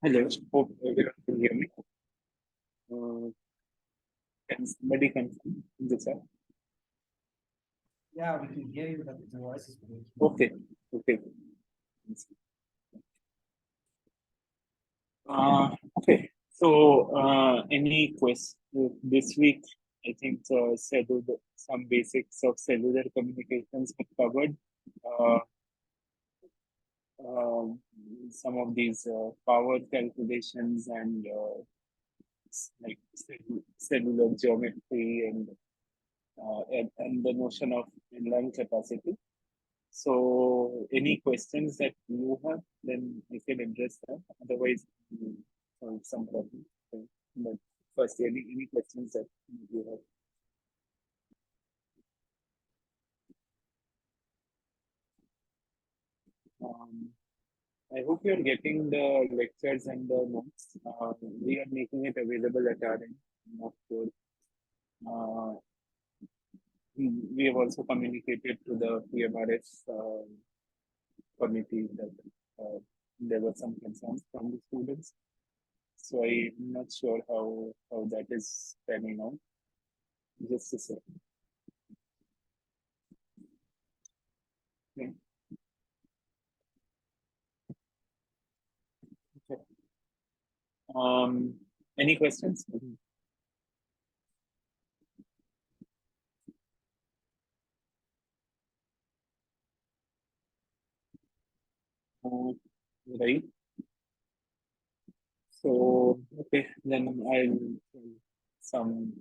Hello, hope everyone can hear me. Uh, can somebody confirm this? Yeah, we can hear you, but the voice is breaking. Okay, okay. Okay. So, any quest this week? I think some basics of cellular communications have covered. Uh, um, some of these power calculations and like cellular geometry and the notion of Erlang capacity. So, any questions that you have, then we can address them. Otherwise, we solve some problem. So, but first, any questions that you have? Um, I hope you're getting the lectures and the notes. We are making it available at our end. Not sure. Uh, we have also communicated to the PMRS committee that there were some concerns from the students. So I'm not sure how that is panning out. Just a second. Okay. Okay. Any questions? Right. So okay, then I'll some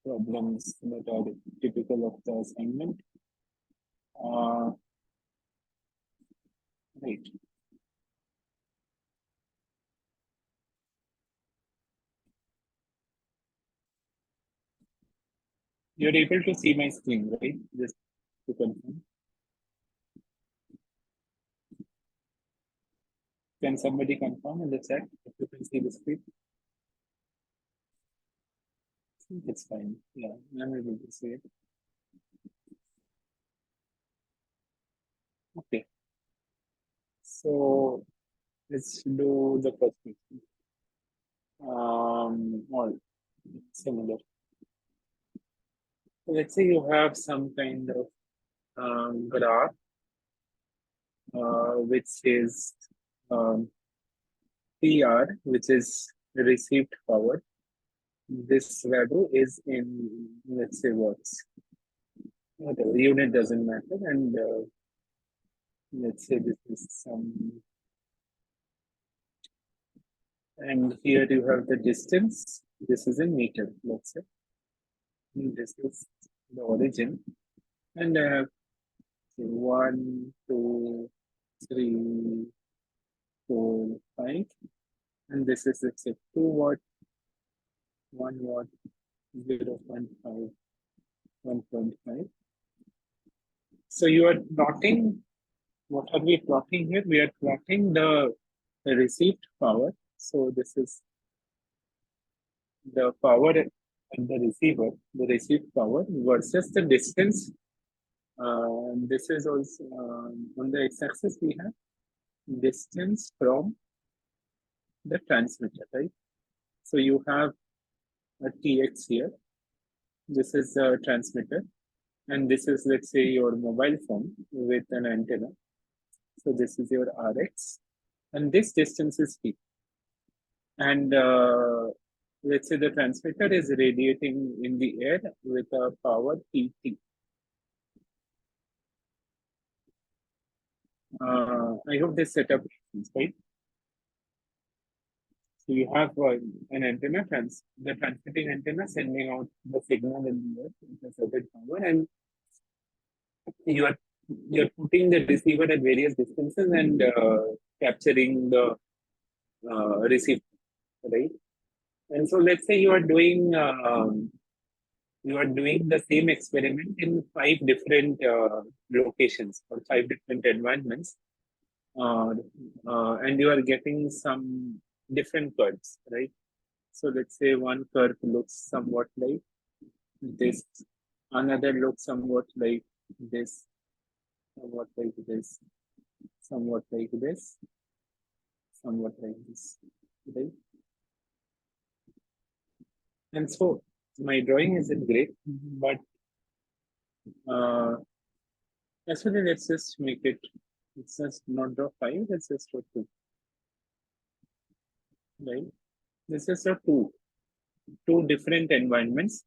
problems that are typical of the assignment. Uh, right. You're able to see my screen, right? Just to confirm. Can somebody confirm in the chat if you can see the screen? I think it's fine. Yeah, I'm able to see it. Okay. So let's do the first question. All similar. So let's say you have some kind of graph which is PR, which is received power. This value is in, let's say, watts. Whatever, unit doesn't matter. And let's say this is some, and here you have the distance. This is in meter, let's say. This is the origin. And I have 1, 2, 3, 4, 5. And this is, let's say, 2 watt, 1 watt, 0 0.5, 1.5. So you are plotting, what are we plotting here? We are plotting the received power. So this is the power at the receiver, the received power versus the distance. This is also on the x-axis we have distance from the transmitter, right? So you have a TX here. This is the transmitter. And this is, let's say, your mobile phone with an antenna. So this is your RX. And this distance is T. And let's say the transmitter is radiating in the air with a power PT. I hope this setup is right. So you have an antenna, the transmitting antenna sending out the signal in the air with a certain power, and you're putting the receiver at various distances and capturing the receive, right? And so let's say you are doing the same experiment in five different locations or five different environments, uh, and you are getting some different curves, right? So let's say one curve looks somewhat like this, another looks somewhat like this, somewhat like this, somewhat like this, somewhat like this, right? And so my drawing isn't great, but actually let's just make it, let's just not draw five, let's just draw two, right? This is a two different environments,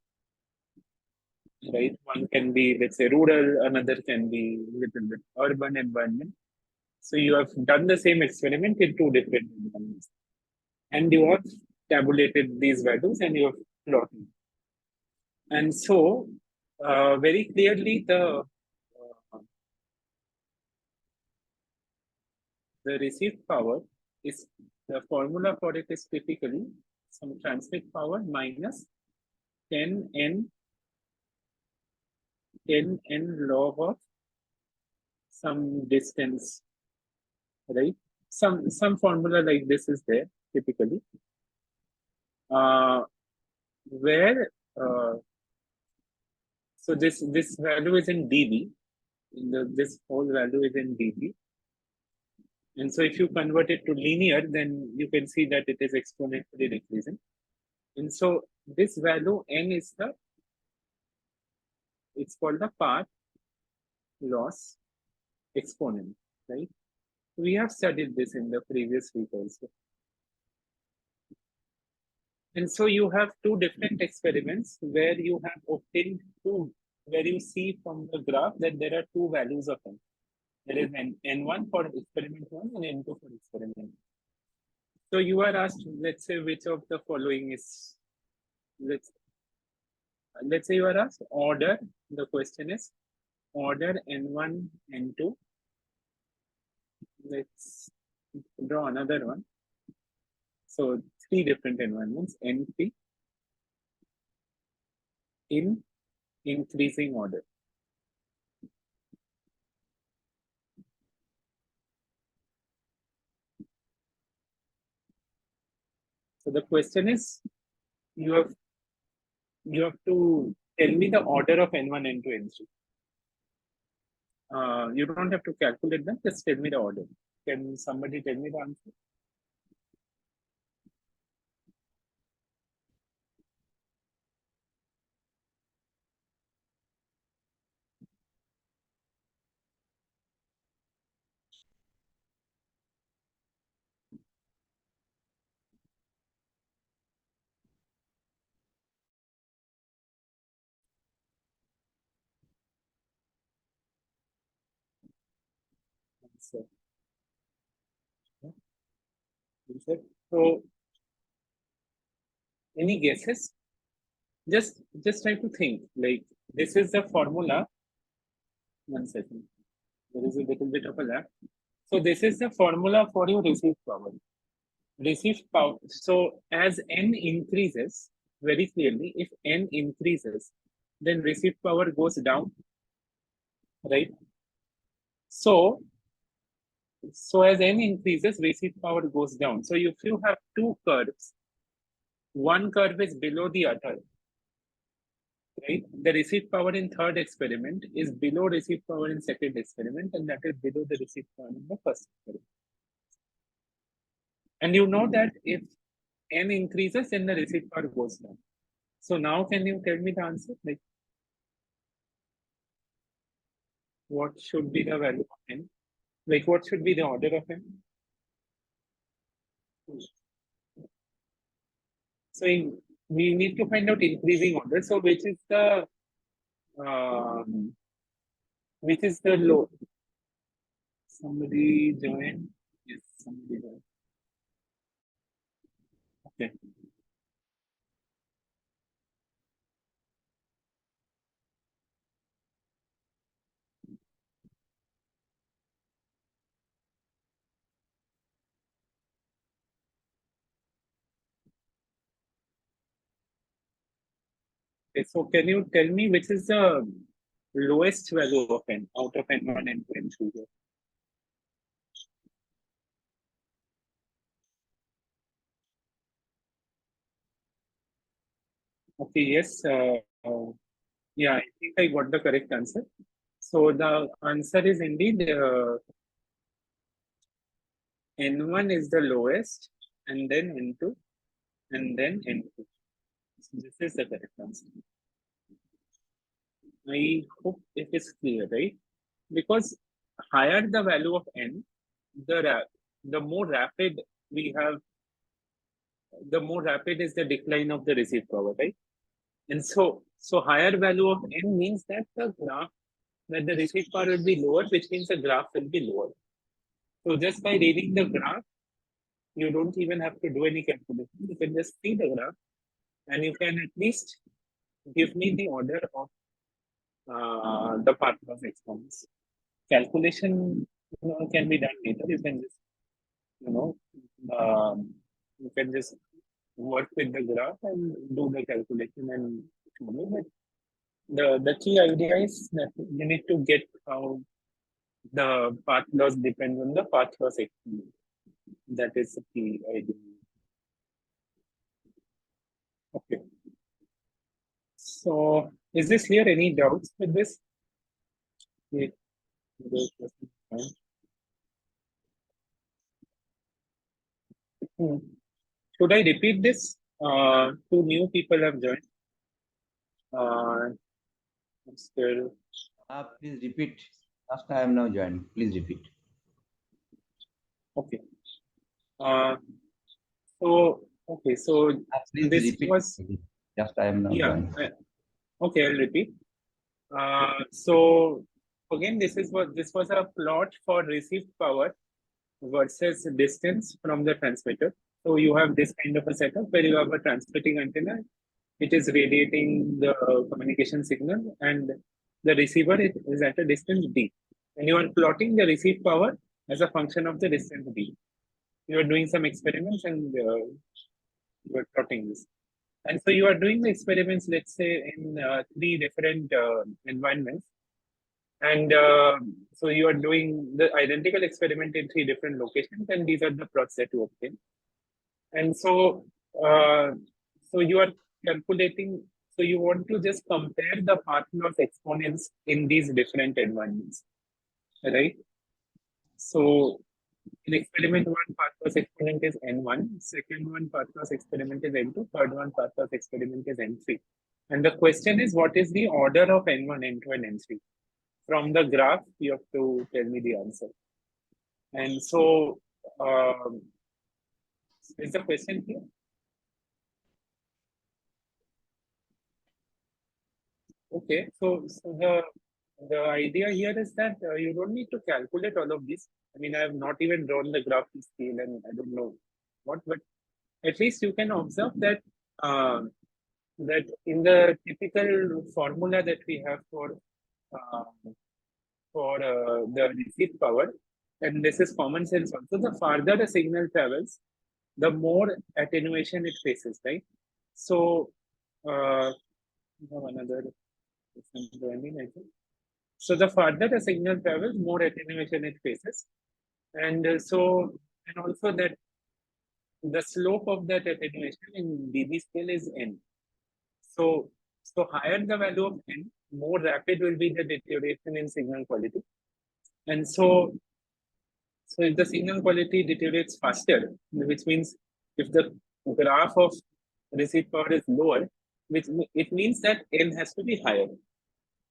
right? One can be, let's say, rural, another can be little bit urban environment. So you have done the same experiment in two different environments, and you have tabulated these values and you have plotted. And so, very clearly, the received power is the formula for it is typically some transmit power minus 10n 10n log of some distance, right? Some formula like this is there typically, uh, where so this value is in dB. This whole value is in dB, and so if you convert it to linear, then you can see that it is exponentially decreasing. And so this value n is the, it's called the path loss exponent, right? We have studied this in the previous week also. And so you have two different experiments where you have obtained two, where you see from the graph that there are two values of n. There is n1 for experiment 1 and n2 for experiment. So you are asked, let's say, which of the following is, let's, let's say you are asked order, the question is order n1, n2. Let's draw another one. So three different environments, n3 in increasing order. So the question is, you have to tell me the order of n1, n2, n3. You don't have to calculate them, just tell me the order. Can somebody tell me the answer? Answer. Answer. So, any guesses? Just try to think. Like this is the formula. 1 second. There is a little bit of a lag. So this is the formula for your receive power. Receive power. So as n increases, very clearly, if n increases, then receive power goes down, right? So as n increases, receive power goes down. So if you have two curves, one curve is below the other, right? The receive power in third experiment is below receive power in second experiment, and that is below the receive power in the first experiment. And you know that if n increases, then the receive power goes down. So now can you tell me the answer? Like what should be the value of n? Like what should be the order of n? So we need to find out increasing order. So um, which is the low? Somebody join. Yes, somebody join. Okay. Okay, so can you tell me which is the lowest value of n out of n1 and n2 here? Okay, yes. Yeah, I think I got the correct answer. So the answer is indeed n1 is the lowest, and then n2, and then n2. So this is the correct answer. I hope it is clear, right? Because higher the value of n, the more rapid we have, the more rapid is the decline of the receive power, right? And so higher value of n means that the receive power will be lower, which means the graph will be lower. So just by reading the graph, you don't even have to do any calculation. You can just see the graph, and you can at least give me the order of the path loss exponents. Calculation, can be done later. You can just, you know, you can just work with the graph and do the calculation and show me. But the key idea is that you need to get how the path loss depends on the path loss exponent. That is the key idea. Okay. So is this clear? Any doubts with this? Yeah, Hmm. Should I repeat this? Two new people have joined. Uh, still, Please repeat. Last I am now joined. Please repeat. okay. Uh, so Please this repeat. was, Just I am now yeah. joined. Okay, I'll repeat. So again, this was a plot for received power versus distance from the transmitter. So you have this kind of a setup where you have a transmitting antenna. It is radiating the communication signal, and the receiver is at a distance d. And you are plotting the received power as a function of the distance d. You are doing some experiments, and you are plotting this. And so you are doing the experiments, let's say, in three different environments. And so you are doing the identical experiment in three different locations, and these are the plots that you obtain. And uh, so you are calculating, so you want to just compare the path loss exponents in these different environments, right? So in experiment one, path loss exponent is N1, second one, path loss experiment is N2, third one, path loss experiment is N3. And the question is, what is the order of N1, N2, and N3? From the graph, you have to tell me the answer. And so, is the question here? Okay, so the idea here is that you don't need to calculate all of this. I mean, I have not even drawn the graph to scale, and I don't know what, but at least you can observe that that in the typical formula that we have uh, the receive power, and this is common sense also. The farther the signal travels, the more attenuation it faces, right? So, we have another person joining, I think. So the farther the signal travels, more attenuation it faces. And and also that the slope of that attenuation in dB scale is n. So, so higher the value of n, more rapid will be the deterioration in signal quality. And so if the signal quality deteriorates faster, which means if the graph of receive power is lower, which it means that n has to be higher.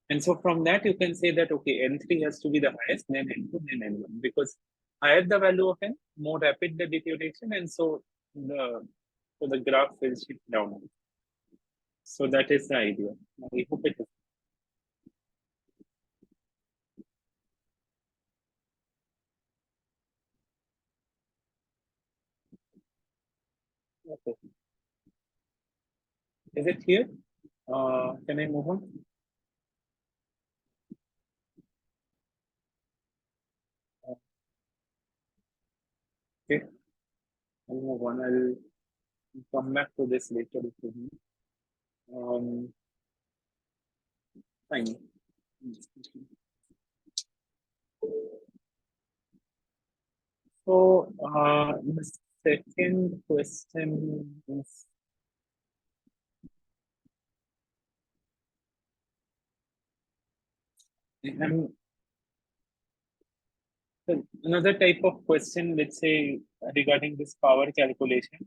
And so from that, you can say that, okay, N3 has to be the highest, then N2, then N1, because higher the value of N, more rapid the deterioration, and the, so the graph will shift down. So that is the idea. I hope it is. Okay. Is it here? Can I move on? Okay, I'll move on. I'll come back to this later if you need. Fine. So the second question is another type of question, let's say regarding this power calculation.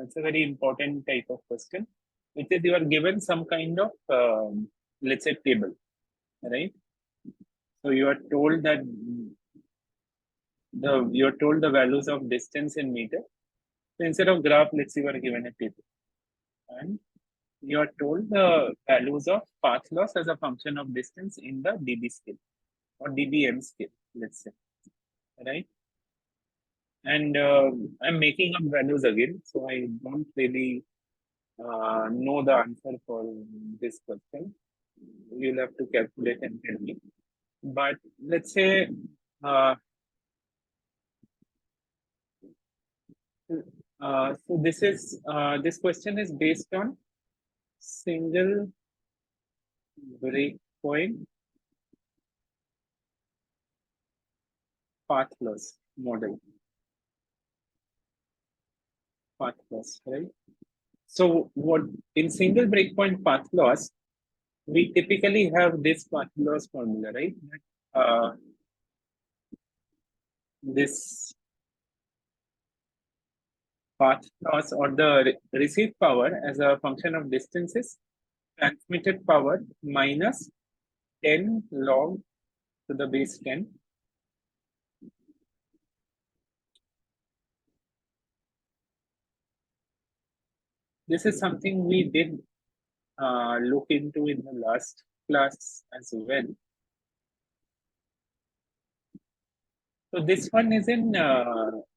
It's a very important type of question, which is you are given some kind of let's say table, right? So you are told that you're told the values of distance in meter. So instead of graph, let's say you are given a table, and you are told the values of path loss as a function of distance in the dB scale or dBm scale, let's say, right? And I'm making up values again, so I don't really know the answer for this question. You'll have to calculate and tell me. But let's say so this question is based on single breakpoint path loss model. Path loss, right? So what in single breakpoint path loss, we typically have this path loss formula, right? This path loss or the received power as a function of distance is transmitted power minus 10 log to the base 10. This is something we did look into in the last class as well. So this one is in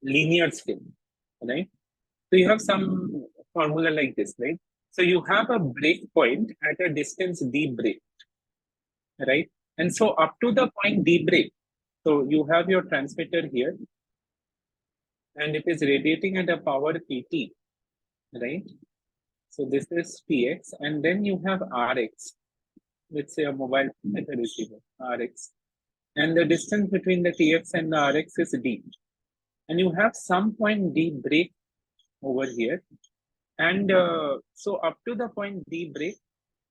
linear scale, right? So you have some formula like this, right? So you have a breakpoint at a distance d break, right? And so up to the point d break, so you have your transmitter here, and it is radiating at a power pt, right? So this is px, and then you have rx. Let's say a mobile phone at a receiver, rx, and the distance between the tx and the rx is d, and you have some point d break over here, and so up to the point d break,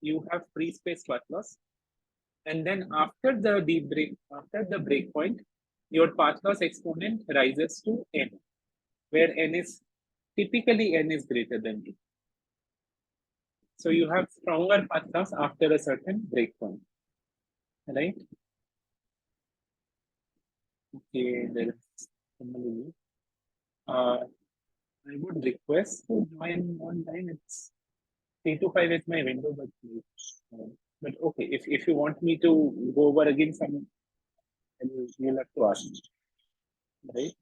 you have free space path loss, and then after the d break, after the break point, your path loss exponent rises to n, where n is typically n is greater than d. So you have stronger path loss after a certain breakpoint, right? Okay, there is somebody. I would request to join on time. It's 3 to 5 is my window, but okay. If you want me to go over again some, you'll have to ask, right?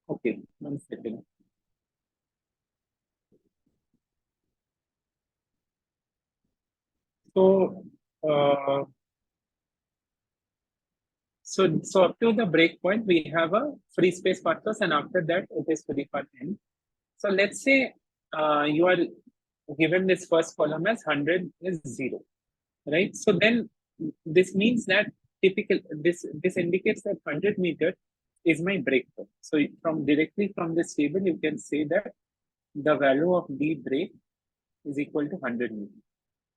Okay, 1 second. So, so up to the break point, we have a free space path loss, and after that, it is free path end. So let's say you are given this first column as 100 is 0, right? So then this means that this indicates that 100 meter is my break point. So from directly from this table, you can say that the value of d break is equal to 100 meter.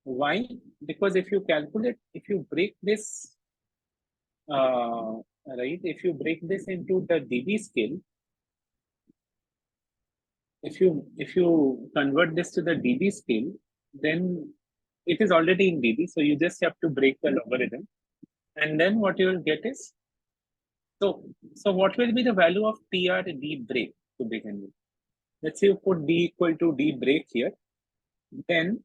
Why? Because if you calculate, if you break this, right, if you break this into the dB scale, if you convert this to the dB scale, then it is already in dB. So you just have to break the logarithm, and then what you will get is, so what will be the value of PR d break to begin with? Let's say you put d equal to d break here, then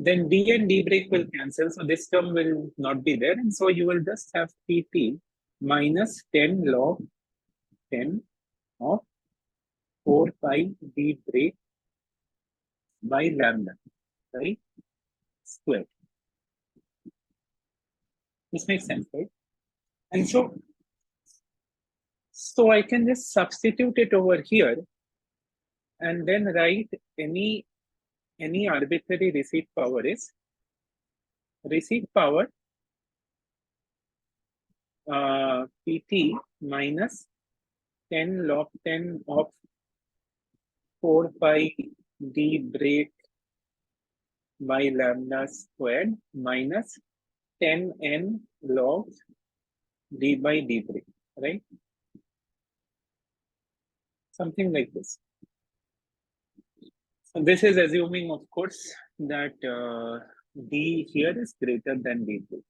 d and d break will cancel, so this term will not be there, and so you will just have pt minus 10 log 10 of 4 pi d break by lambda, right? Square. This makes sense, right? And so I can just substitute it over here and then write any any arbitrary receipt power is receipt power PT minus 10 log 10 of 4 pi d break by lambda squared minus 10n log d by d break, right? Something like this. So this is assuming, of course, that d here is greater than d break.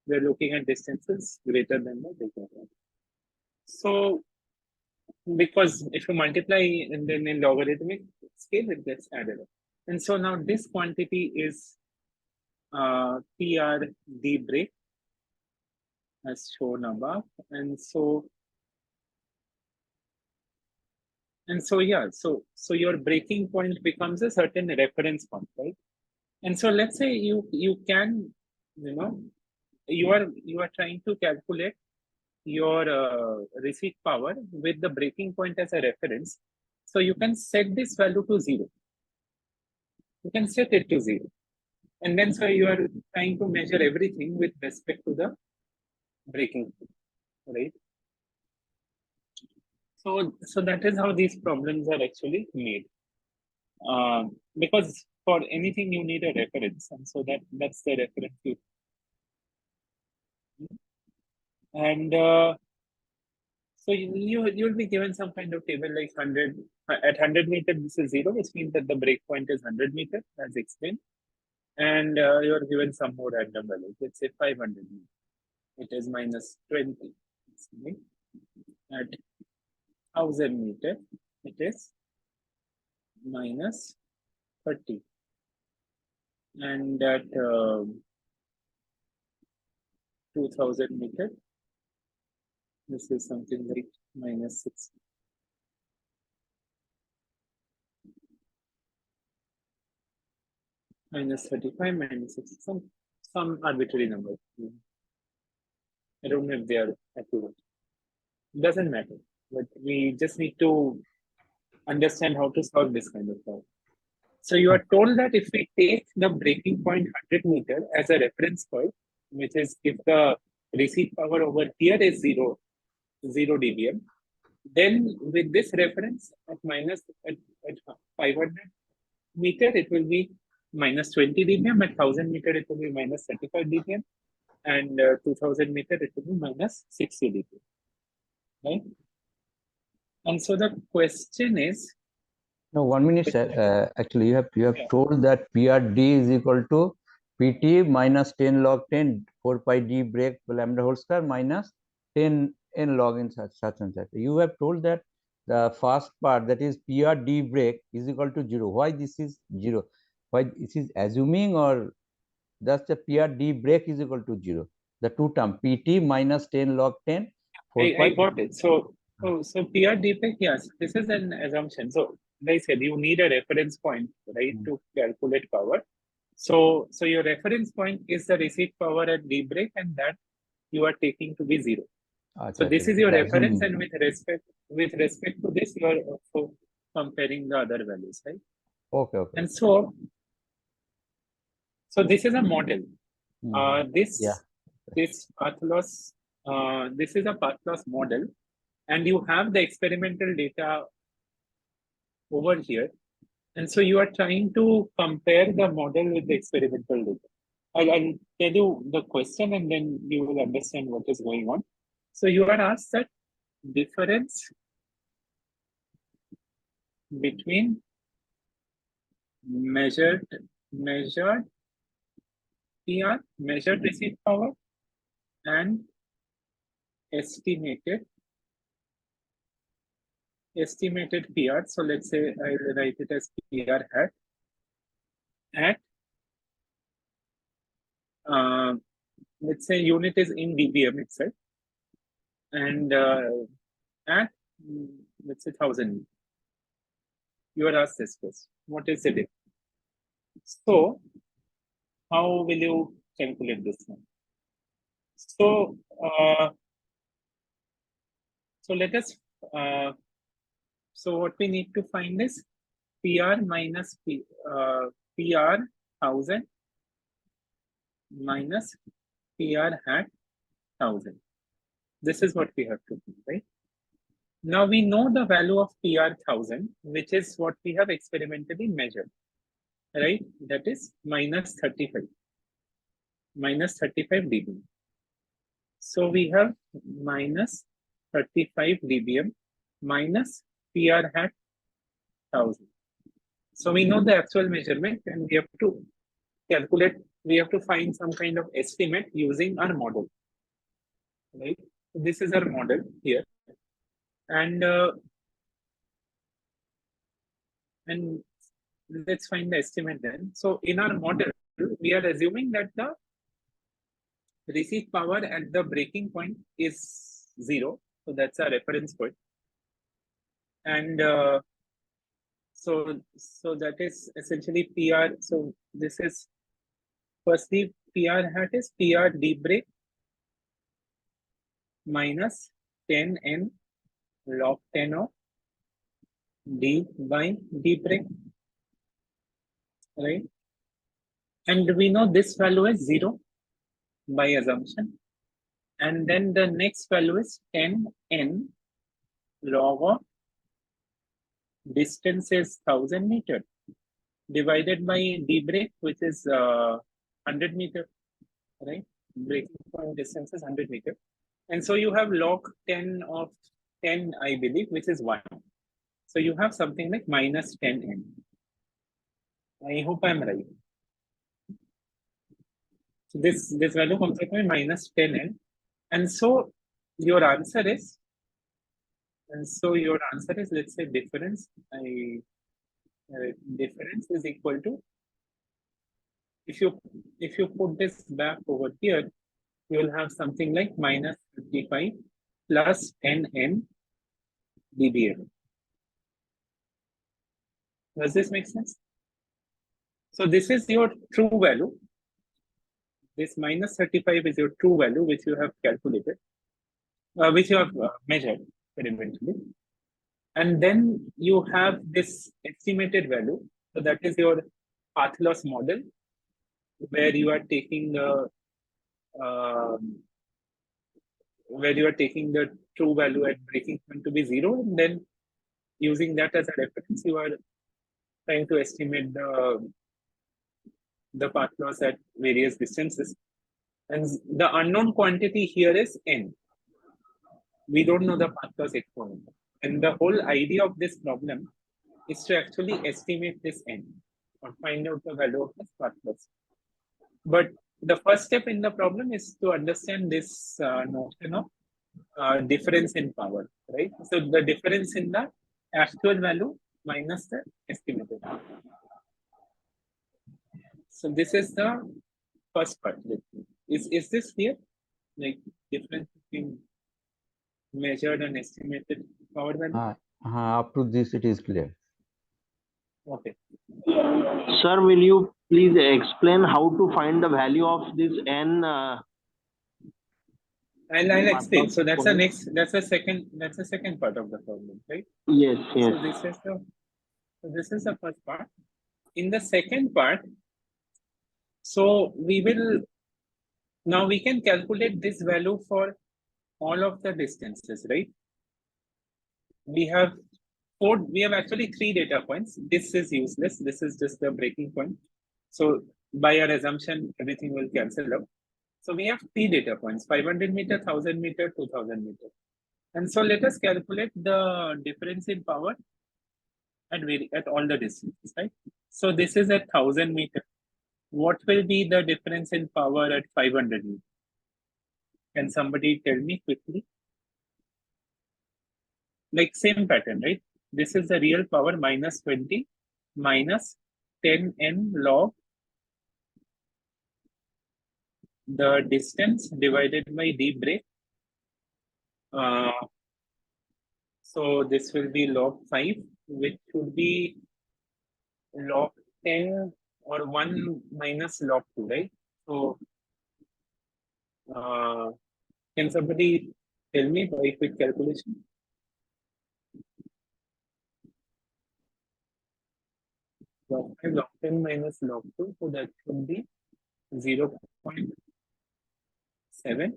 We're looking at distances greater than the bigger one. So, because if you multiply and then in logarithmic scale, it gets added up. And so now this quantity is PR d break as shown above. And so yeah, so your breaking point becomes a certain reference point, right? And so let's say you can, you are trying to calculate your receipt power with the breaking point as a reference. So you can set this value to 0. You can set it to 0. And then so you are trying to measure everything with respect to the breaking point, right? So that is how these problems are actually made. Because for anything you need a reference, and so that's the reference you. And so you'll be given some kind of table like 100 at 100 meter. This is 0, which means that the break point is 100 meter, as explained. And you are given some more random values. Let's say 500 meter. It is minus 20. At 1000 meter, it is minus 30. And at 2000 meter, this is something like minus 60. Minus 35, minus 60, some arbitrary number. I don't know if they are accurate. Doesn't matter, but we just need to understand how to solve this kind of problem. So you are told that if we take the breaking point 100 meter as a reference point, which is if the receipt power over here is 0 dBm, then with this reference at 500 meter, it will be minus 20 dBm. At 1000 meter, it will be minus 35 dBm. And 2000 meter, it will be minus 60 dBm. Right? And so the question is, no, 1 minute, sir. Actually, you have Yeah. told that PRD is equal to PT minus 10 log 10 4 pi d break lambda whole square minus 10 n log in such and such. You have told that the first part, that is PRD break, is equal to 0. Why this is 0? Why this is assuming, or just the PRD break is equal to 0? The two term PT minus 10 log 10 4 I pi. got it. So PR defect, yes, this is an assumption. So like I said, you need a reference point, right, to calculate power. So your reference point is the receipt power at D break, and that you are taking to be 0. So this is your reference, and with respect to this, you are also comparing the other values, right? Okay. And so this is a model. This path loss, this is a path loss model, and you have the experimental data over here. And so you are trying to compare the model with the experimental data. I'll tell you the question, and then you will understand what is going on. So you are asked that difference between measured PR, measured receipt power, and estimated PR. So let's say I write it as PR hat at let's say unit is in dBm itself, and at let's say 1000. You are asked this question: what is the difference? So how will you calculate this one? So let us. So what we need to find is PR minus PR 1000 minus PR hat 1000. This is what we have to do, right? Now we know the value of PR 1000, which is what we have experimentally measured, right? That is minus 35 dB. So we have minus 35 dBm minus PR hat 1000. So we know the actual measurement, and we have to calculate, we have to find some kind of estimate using our model, right? This is our model here. And let's find the estimate then. So in our model, we are assuming that the receive power at the breaking point is 0. So that's our reference point. And so that is essentially PR. So this is firstly PR hat is PR deep break minus 10n log 10 of d by deep break, right? And we know this value is 0 by assumption. And then the next value is 10n log of distance is 1000 meter divided by d break, which is 100 meter, right? Breaking point distance is 100 meter. And so you have log 10 of 10, I believe, which is 1. So you have something like minus 10n. I hope I'm right. So this value comes out to minus 10n. And so your answer is, let's say difference. Difference is equal to, if you put this back over here, you will have something like minus 55 plus 10n dBm. Does this make sense? So this is your true value. This minus 35 is your true value, which you have calculated, which you have measured eventually. And then you have this estimated value. So that is your path loss model, where you are taking the true value at breaking point to be 0, and then using that as a reference, you are trying to estimate the path loss at various distances. And the unknown quantity here is n. We don't know the path loss exponent. And the whole idea of this problem is to actually estimate this n or find out the value of this path loss. But the first step in the problem is to understand this notion of difference in power, right? So the difference in the actual value minus the estimated. So this is the first part. Is this clear? Like difference between measured and estimated power value? Up to this it is clear. Okay. Sir, will you please explain how to find the value of this n? I'll explain. So that's the second part of the problem, right? Yes, yes. So this is the first part. In the second part, so we can calculate this value for all of the distances, right? We have actually 3 data points. This is useless. This is just the breaking point. So by our assumption, everything will cancel out. So we have 3 data points: 500 meter, 1000 meter, 2000 meter. And so let us calculate the difference in power at all the distances, right? So this is at 1000 meter. What will be the difference in power at 500 meter? Can somebody tell me quickly? Like same pattern, right? This is the real power minus 20 minus 10n log the distance divided by d break. So this will be log 5, which should be log 10 or 1 minus log 2, right? So can somebody tell me by quick calculation? log 5 log 10 minus log 2, so that should be 0.7.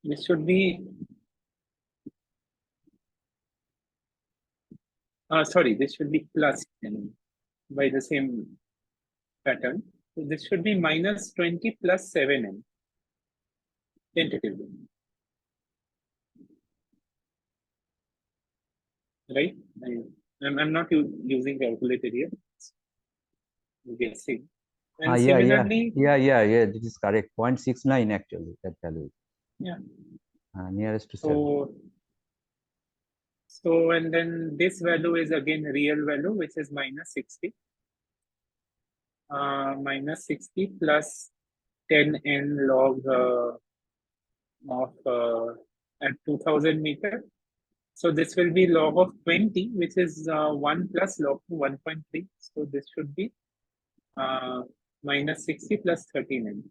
This should be, sorry, this should be plus 10 by the same pattern. So this should be minus 20 plus 7n, tentatively. Right? I'm not using calculator here. Guessing. And similarly, yeah, this is correct. 0.69 actually, that value. Yeah. Nearest to 7. So, and then this value is again real value, which is minus 60. Minus 60 plus 10n log of at 2000 meter. So this will be log of 20, which is 1 plus log 1.3. So this should be minus 60 plus 13n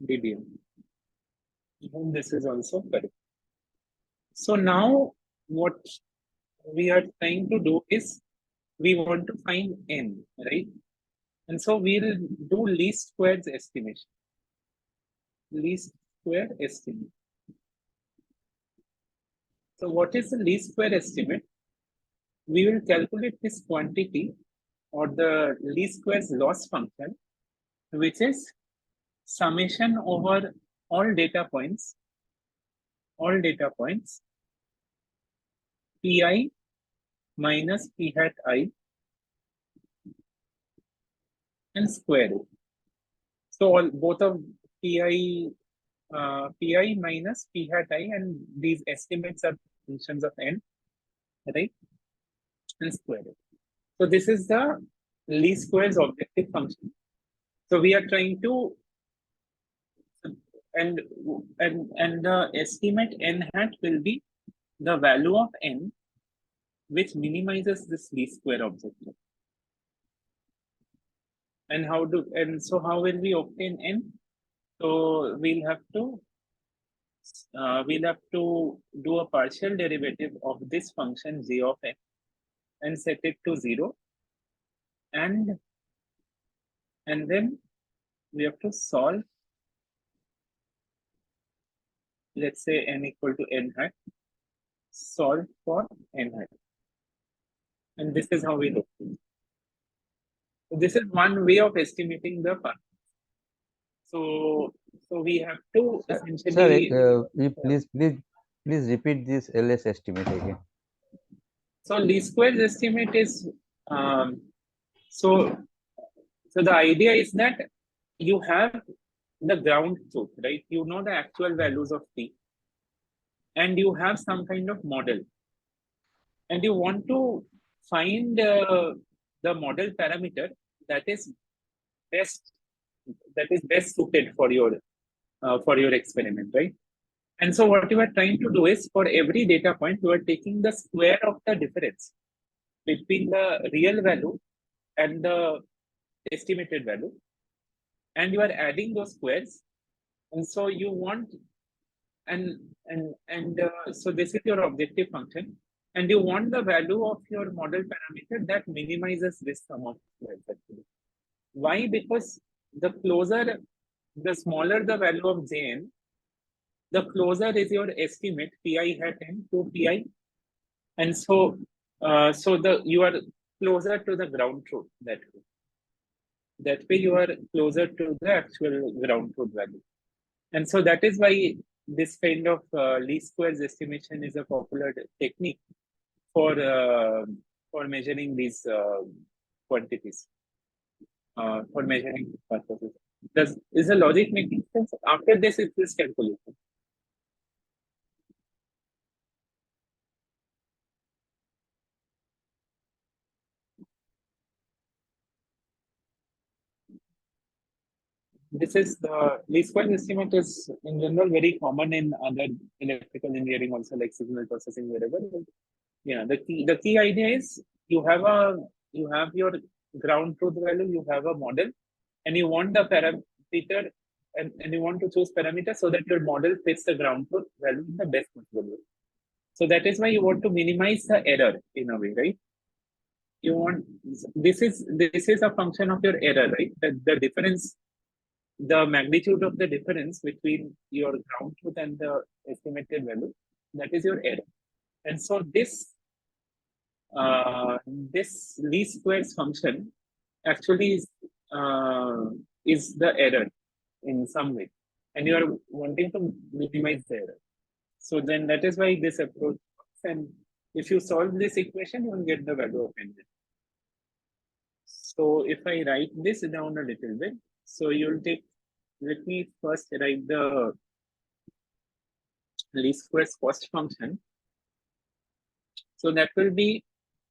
dBm. And this is also correct. So now what we are trying to do is we want to find n, right? And so we'll do least squares estimation. Least square estimate. So what is the least square estimate? We will calculate this quantity or the least squares loss function, which is summation over all data points, pi minus p hat I and square it. So all, both of pi minus p hat I, and these estimates are functions of n, right? And square it. So this is the least squares objective function. So we are trying to, and the estimate n hat will be the value of n which minimizes this least square objective. And how will we obtain n? So we'll have to do a partial derivative of this function g of n and set it to 0, and then we have to solve, let's say n equal to n hat, solve for n hat, and this is how we do it. So this is one way of estimating the function. So we have to essentially. Please repeat this LS estimate again. So least squares estimate is so the idea is that you have the ground truth, right? You know the actual values of t, and you have some kind of model, and you want to find the model parameter that is best suited for your experiment, right? And so what you are trying to do is, for every data point, you are taking the square of the difference between the real value and the estimated value, and you are adding those squares. And so you want, so this is your objective function, and you want the value of your model parameter that minimizes this sum of squares actually. Why? Because the smaller the value of Jn, the closer is your estimate pi hat n to pi, and so you are closer to the ground truth that way. That way you are closer to the actual ground truth value, and so that is why this kind of least squares estimation is a popular technique for measuring these quantities, for measuring purposes. Is the logic making sense? After this, it's this calculation. This is the least squares estimate is in general very common in other electrical engineering also, like signal processing, wherever. Yeah, the key idea is you have your ground truth value, you have a model, and you want the parameter, and you want to choose parameter so that your model fits the ground truth value in the best possible way. So that is why you want to minimize the error in a way, right? You want, this is a function of your error, right? The difference, the magnitude of the difference between your ground truth and the estimated value, that is your error. And so this least squares function actually is the error in some way, and you are wanting to minimize the error. So then that is why this approach works. And if you solve this equation, you will get the value of n. So if I write this down a little bit, so you'll take, let me first write the least squares first function. So that will be,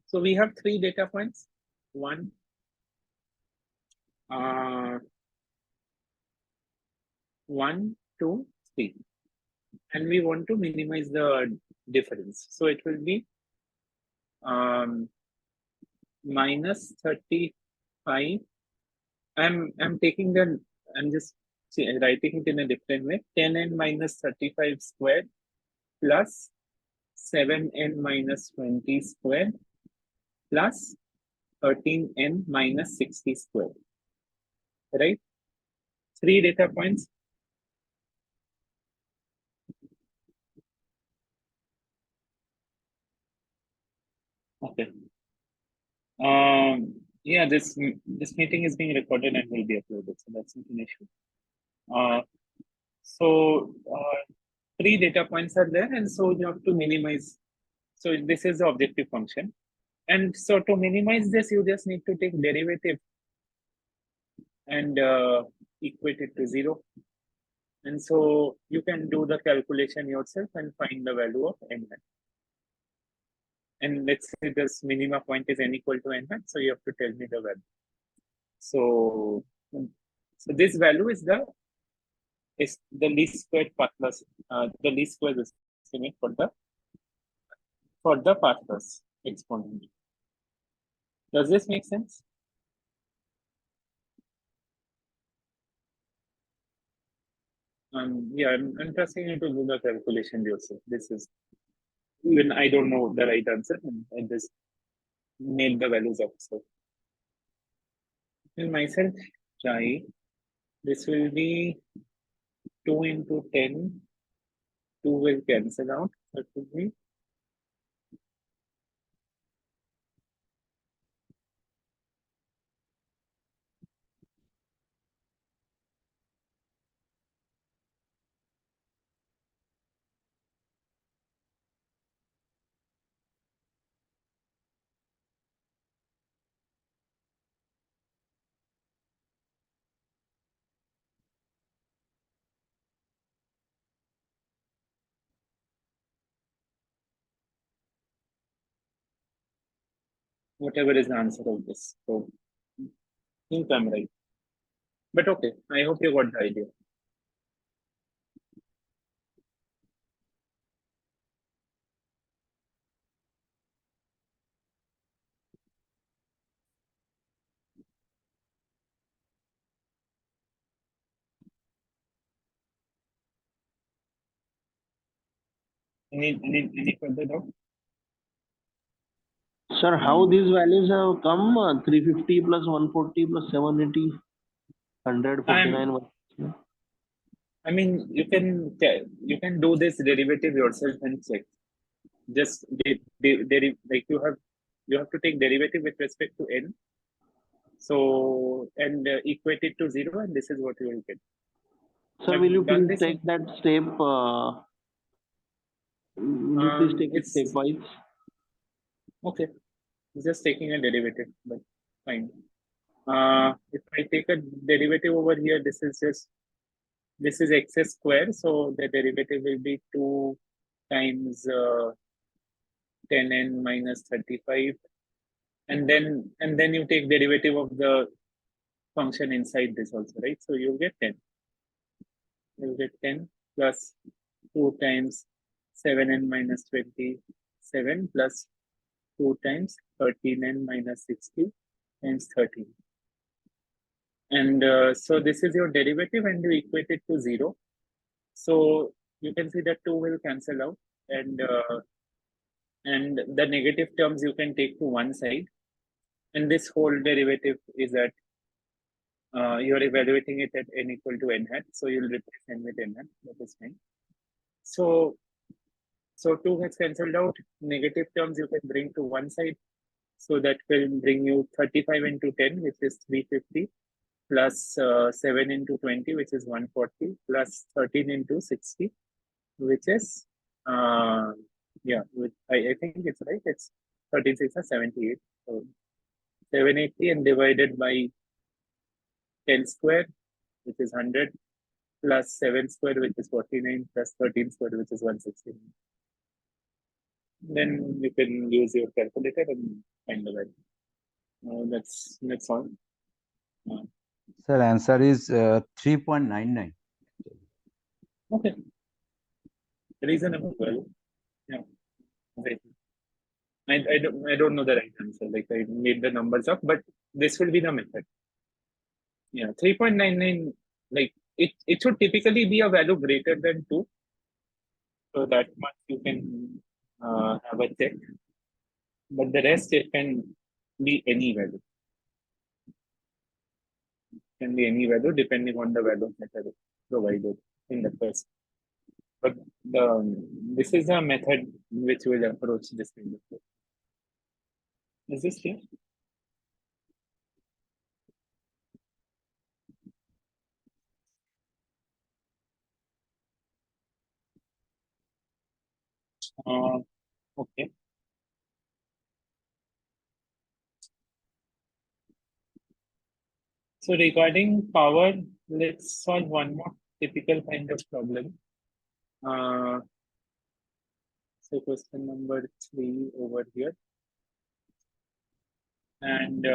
so we have 3 data points, 1, 1, 2, 3, and we want to minimize the difference. So it will be minus 35. I'm taking the, I'm just writing it in a different way. 10n minus 35 squared plus 7n minus 20 squared plus 13n minus 60 squared. Right? 3 data points. Okay. Yeah, this meeting is being recorded and will be uploaded, so that's not an issue. So 3 data points are there, and so you have to minimize. So this is the objective function, and so to minimize this, you just need to take derivative and equate it to 0. And so you can do the calculation yourself and find the value of n hat. And let's say this minima point is n equal to n hat, so you have to tell me the value. So this value is the least squared path loss, the least squared estimate for the path loss exponent. Does this make sense? Yeah, I'm trusting you to do the calculation yourself. This is, even I don't know the right answer, and I just made the values up. So in myself try, this will be 2 into 10. 2 will cancel out. That will be whatever is the answer of this. So I think I'm right. But okay, I hope you got the idea. Any further doubt? Sir, how these values have come? 350 plus 140 plus 780, 149. I mean, you can do this derivative yourself and check. Just like you have to take derivative with respect to n. So and equate it to 0, and this is what you will get. Sir, I've will you done please this take that step? Will you please take it it's stepwise? okay. It's just taking a derivative, but fine. If I take a derivative over here, this is x square, so the derivative will be 2 times 10n minus 35, and then you take derivative of the function inside this also, right? So you'll get 10. You'll get 10 plus 2 times 7n minus 27 plus 2 times 13n minus 60 times 13. And so this is your derivative, and you equate it to 0. So you can see that 2 will cancel out, and and the negative terms you can take to one side, and this whole derivative is at you're evaluating it at n equal to n hat, so you'll replace n with n hat. That is fine. So 2 gets cancelled out. Negative terms you can bring to one side. So that will bring you 35 into 10, which is 350, plus 7 into 20, which is 140, plus 13 into 60, which is, yeah, I think it's right. It's 13 6 are 78. So 780 and divided by 10 square, which is 100, plus 7 square, which is 49, plus 13 square, which is 169. Then you can use your calculator and find the value. That's all. Sir, answer is 3.99. Okay. Reasonable value. Yeah. Okay. I don't know the right answer. Like I made the numbers up, but this will be the method. Yeah, 3.99. Like it should typically be a value greater than 2. So that much you can have a check. But the rest it can be any value. Can be any value depending on the value that are provided in the first. But this is a method which will approach this kind of thing. Is this clear? Okay. So regarding power, let's solve one more typical kind of problem. So question number 3 over here. And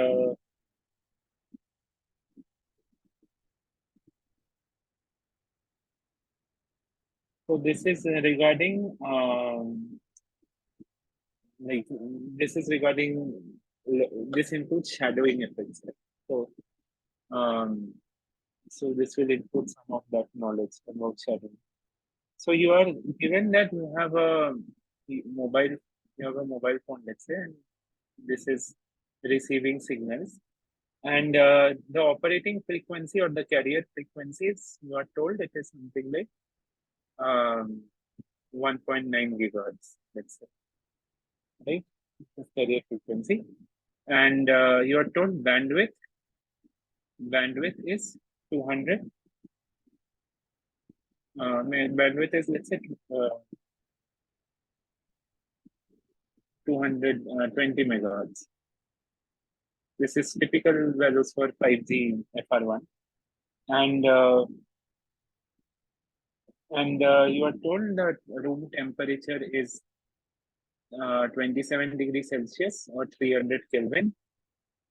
so this is regarding like this is regarding this includes shadowing effects. So so this will include some of that knowledge about shadowing. So you are given that you have a mobile phone, let's say, and this is receiving signals, and the operating frequency or the carrier frequencies, you are told it is something like 1.9 gigahertz, let's say, right? This carrier frequency, and you are told bandwidth is 200. Bandwidth is, let's say, 220 megahertz. This is typical values for 5G FR1, and you are told that room temperature is 27 degrees Celsius or 300 Kelvin,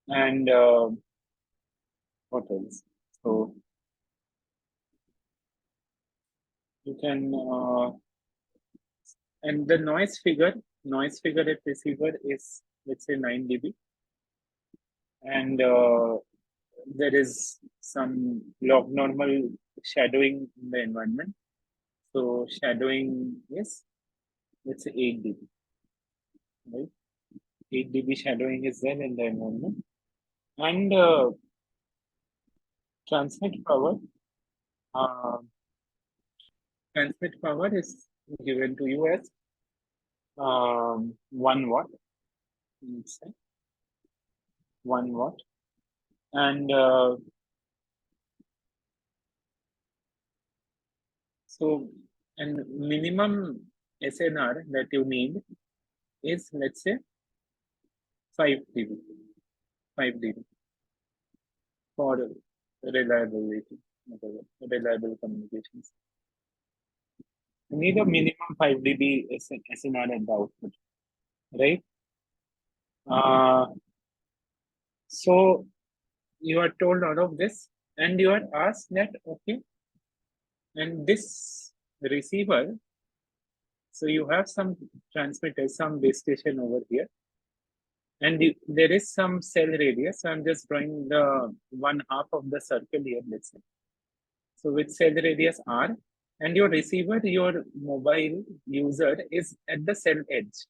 and what else? So you can and the noise figure at receiver is, let's say, 9 dB, and there is some log normal shadowing in the environment. So shadowing is, let's say, 8 dB, right? 8 dB shadowing is there in the environment, and transmit power. Transmit power is given to you as 1 watt. Let's say 1 watt, and so and minimum SNR that you need is, let's say, 5 dB, 5 dB for reliability, reliable communications. You need a minimum 5 dB SNR at the output, right? So you are told all of this, and you are asked that, okay, and this receiver, so you have some transmitter, some base station over here, and there is some cell radius. So I'm just drawing the 1/2 of the circle here, let's say. So with cell radius R, and your receiver, your mobile user, is at the cell edge.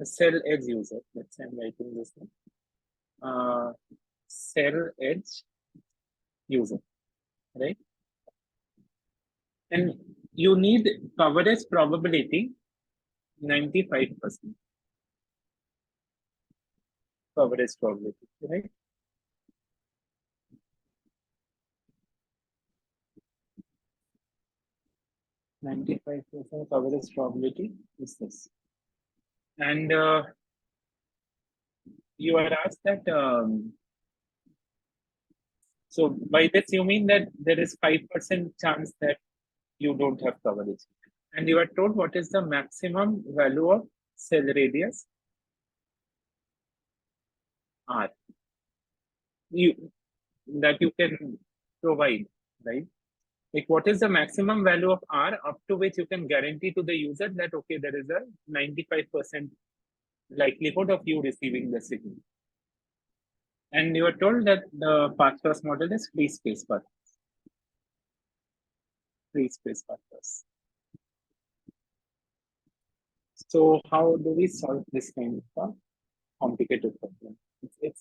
cell edge user. Let's say I'm writing this one. Cell edge user, right? And you need coverage probability 95%. Coverage probability, right? (95% coverage probability is this. And you are asked that, so by this you mean that there is 5% chance that you don't have coverage. And you are told what is the maximum value of cell radius R that you can provide, right? Like what is the maximum value of R up to which you can guarantee to the user that, okay, there is a 95% likelihood of you receiving the signal. And you are told that the path loss model is free space path. Free space path loss. So how do we solve this kind of a complicated problem? It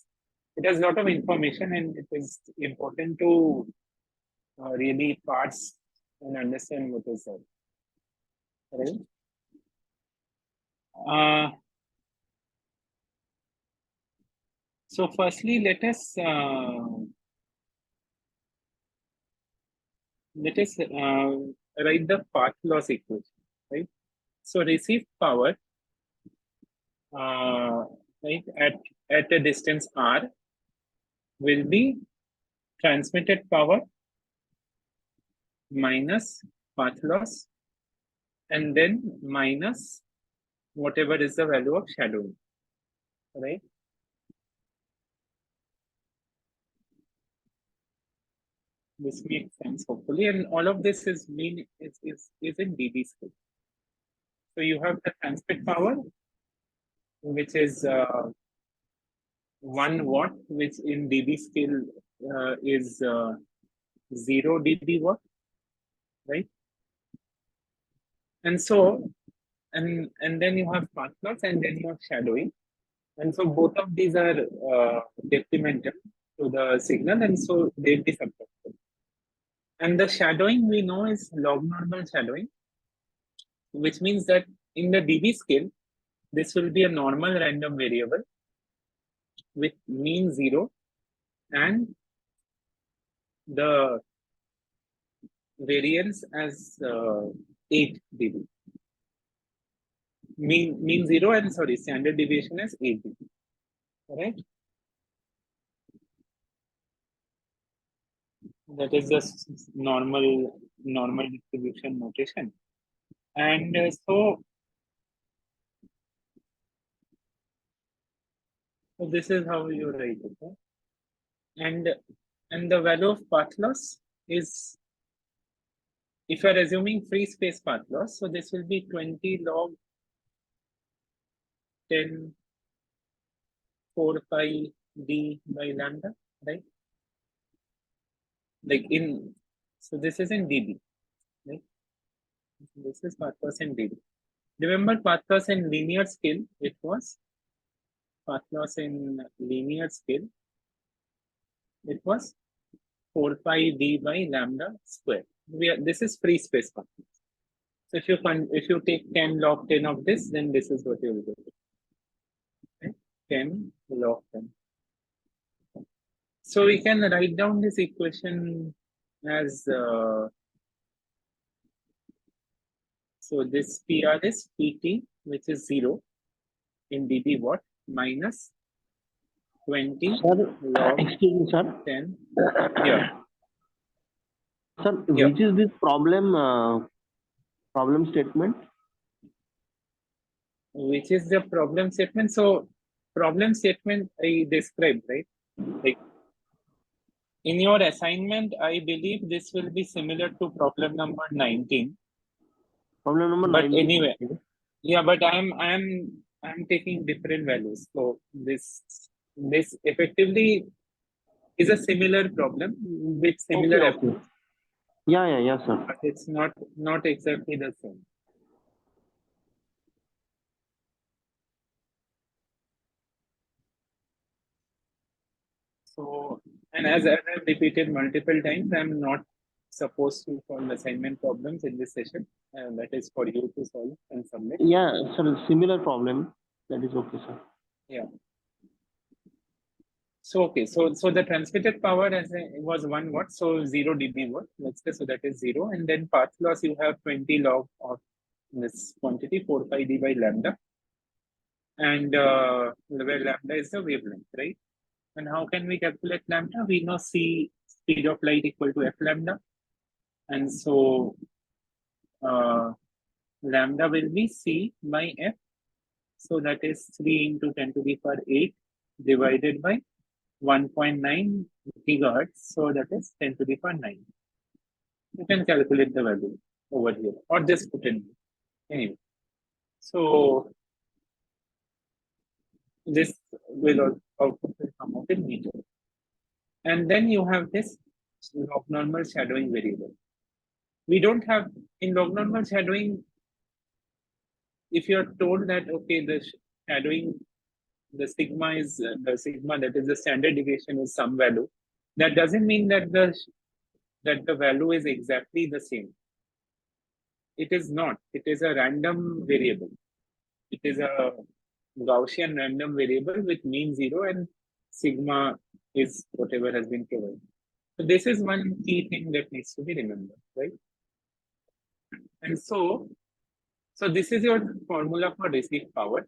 has a lot of information, and it is important to really parse and understand what is that. Right? So firstly, let us write the path loss equation, right? So receive power, right, at a distance r will be transmitted power minus path loss, and then minus whatever is the value of shadowing, right? This makes sense, hopefully, and all of this is in dB scale. So you have the transmit power, which is 1 watt, which in dB scale is 0 dB watt, right? And so, and then you have path loss, and then you have shadowing, and so both of these are detrimental to the signal, and so they'll be subtracted. And the shadowing we know is log normal shadowing, which means that in the dB scale, this will be a normal random variable with mean 0 and the variance as 8 dB. Mean 0 and standard deviation is 8 dB. Right? That is just normal distribution notation. And so this is how you write it. Okay? And the value of path loss is, if you are assuming free space path loss, so this will be 20 log 10 4 pi d by lambda, right? Like so this is in dB, right? This is path loss in dB. Remember, path loss in linear scale, it was path loss in linear scale, it was 4 pi d by lambda square. This is free space path loss. So if you take 10 log 10 of this, then this is what you will get. Okay? 10 log 10. So we can write down this equation as so this PR is PT, which is 0 in dB watt, minus 20 Sir, log excuse me, sir. 10. Yeah. Sir, Yeah. which is this problem statement? Which is the problem statement? So problem statement I described, right? Like in your assignment, I believe this will be similar to problem number 19. Problem number But 19. anyway, yeah, but I'm taking different values. So this effectively is a similar problem with similar Okay. approach. Yeah, sir. But it's not exactly the same. So, and as I've repeated multiple times, I'm not supposed to solve assignment problems in this session. That is for you to solve and submit. Yeah, sir, similar problem. That is okay, sir. Yeah. So okay, so the transmitted power was 1 watt, so 0 dB watt. Let's say so that is 0, and then path loss you have 20 log of this quantity 4 pi d by lambda, and where lambda is the wavelength, right? And how can we calculate lambda? We know c speed of light equal to f lambda, and so lambda will be c by f. So that is 3 into 10 to the power 8 divided by 1.9 gigahertz. So that is 10 to the power 9. You can calculate the value over here or just put in anyway. So this will output will come out in meter. And then you have this log normal shadowing variable. We don't have in log normal shadowing. If you're told that okay, the shadowing, the sigma is that is the standard deviation is some value, that doesn't mean that the value is exactly the same. It is not. It is a random variable. It is a Gaussian random variable with mean 0 and sigma is whatever has been provided. So this is one key thing that needs to be remembered, right? And so this is your formula for received power.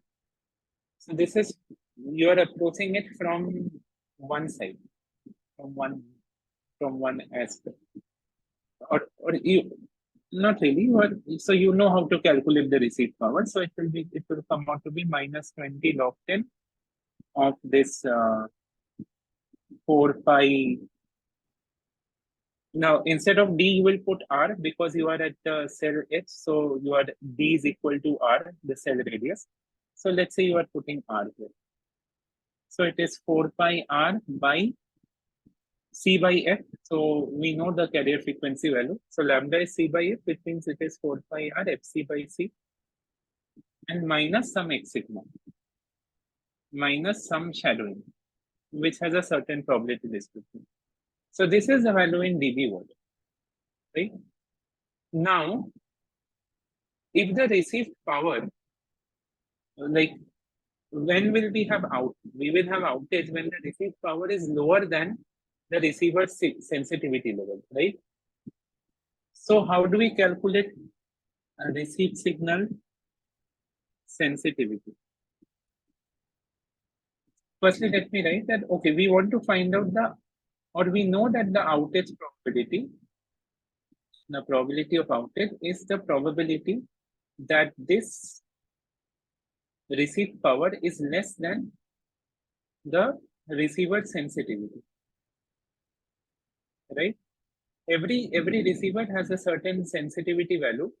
So this is, you are approaching it from one side, from one aspect, or you not really. So you know how to calculate the received power. So it will come out to be minus 20 log 10 of this 4 pi. Now instead of d, you will put r because you are at the cell h. So you are d is equal to r, the cell radius. So let's say you are putting r here. So it is 4 pi r by c by f. So we know the carrier frequency value. So lambda is c by f, which means it is 4 pi r fc by c, and minus some x sigma, minus some shadowing, which has a certain probability distribution. So this is the value in dB watt, right? Now, if the received power, like when will we have out? We will have outage when the received power is lower than the receiver's sensitivity level, right? So how do we calculate a received signal sensitivity? Firstly, let me write that, okay, we want to find out we know that the outage probability, the probability of outage is the probability that this received power is less than the receiver sensitivity, right? Every receiver has a certain sensitivity value,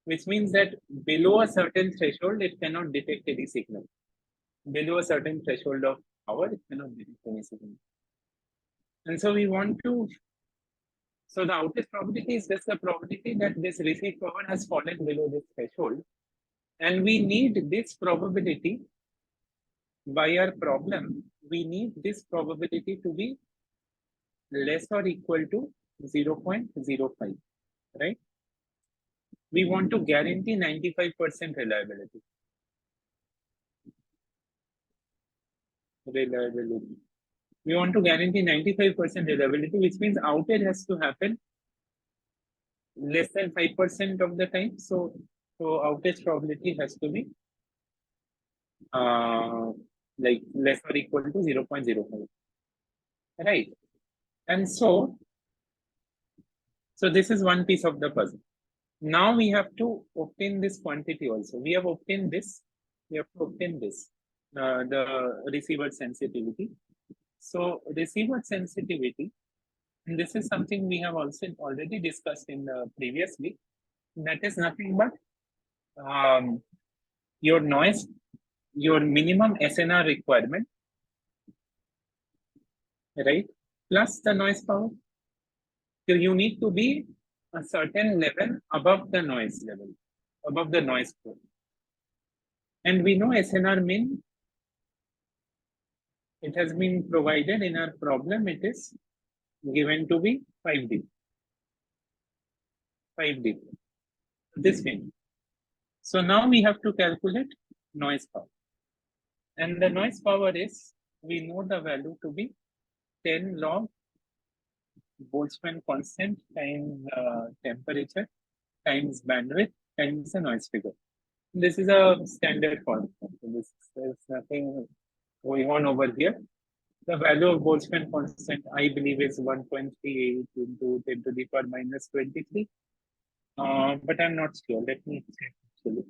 which means that below a certain threshold, it cannot detect any signal. Below a certain threshold of power, it cannot detect any signal. And so we want to, so the outage probability is just the probability that this received power has fallen below this threshold. And we need this probability by our problem. We need this probability to be less or equal to 0.05, right? We want to guarantee 95% reliability. We want to guarantee 95% reliability, which means outage has to happen less than 5% of the time. So outage probability has to be like less or equal to 0.05, right? And so this is one piece of the puzzle. Now we have to obtain this quantity also. We have obtained this. We have to obtain this, the receiver sensitivity. So receiver sensitivity, and this is something we have also already discussed in the previous week. That is nothing but your noise, your minimum SNR requirement, right? Plus the noise power. So you need to be a certain level above the noise level, above the noise floor. And we know SNR min It has been provided in our problem. It is given to be 5 dB. 5 dB. This way. So now we have to calculate noise power. And the noise power is, we know the value to be 10 log Boltzmann constant times temperature times bandwidth times the noise figure. This is a standard formula. So there's nothing going on over here. The value of Boltzmann constant, I believe, is 1.38 into 10 to the power minus 23. But I'm not sure. Let me check actually.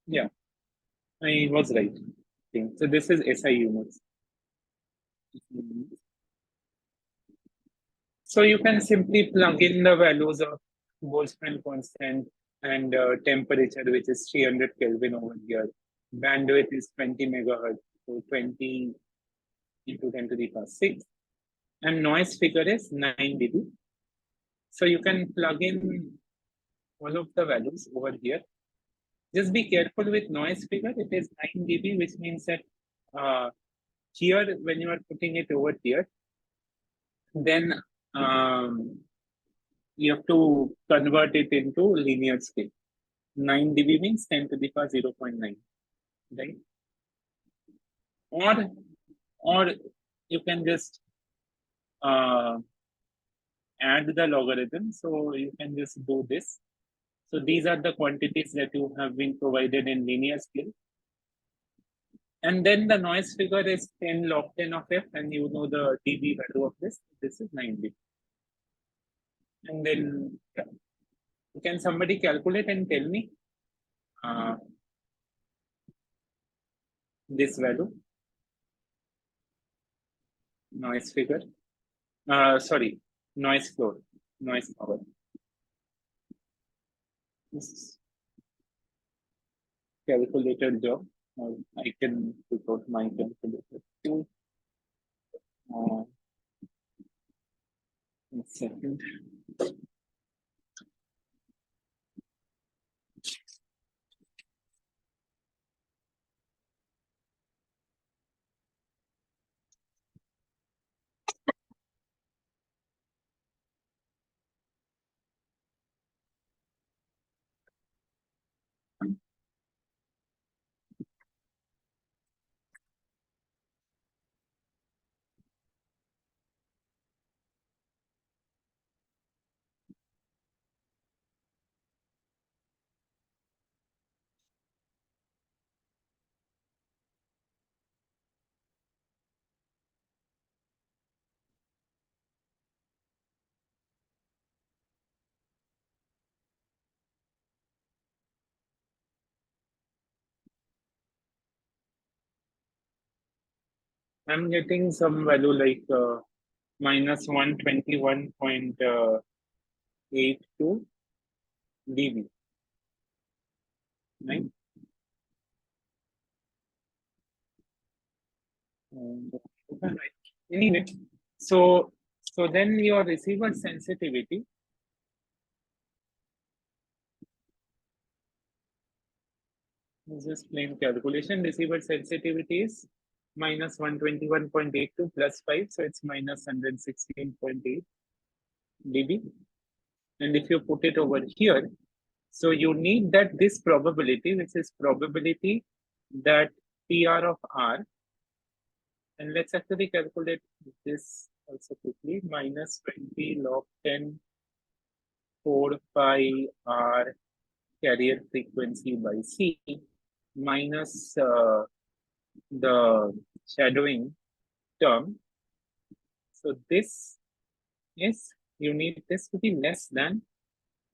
Yeah, I was right. So this is SI units. So you can simply plug in the values of Boltzmann constant and temperature, which is 300 Kelvin over here. Bandwidth is 20 megahertz, so 20 into 10 to the power 6. And noise figure is 9 dB. So you can plug in all of the values over here. Just be careful with noise figure. It is 9 dB, which means that here, when you are putting it over here, then you have to convert it into linear scale. 9 dB means 10 to the power 0.9, right? Or you can just add the logarithm. So you can just do this. So these are the quantities that you have been provided in linear scale. And then the noise figure is 10 log 10 of f, and you know the dB value of this. This is 9 dB. And then, can somebody calculate and tell me this value? Noise figure. Sorry, noise floor, noise power. This calculator job. I can put out my calculator too. One second. I'm getting some value like minus 121.82 dB, right? Anyway, so then your receiver sensitivity is just plain calculation. Receiver sensitivity is minus 121.82 plus 5, so it's minus 116.8 dB. And if you put it over here, so you need that this probability, which is probability that PR of R, and let's actually calculate this also quickly, minus 20 log 10 4 pi R carrier frequency by C minus the shadowing term. So this is, you need this to be less than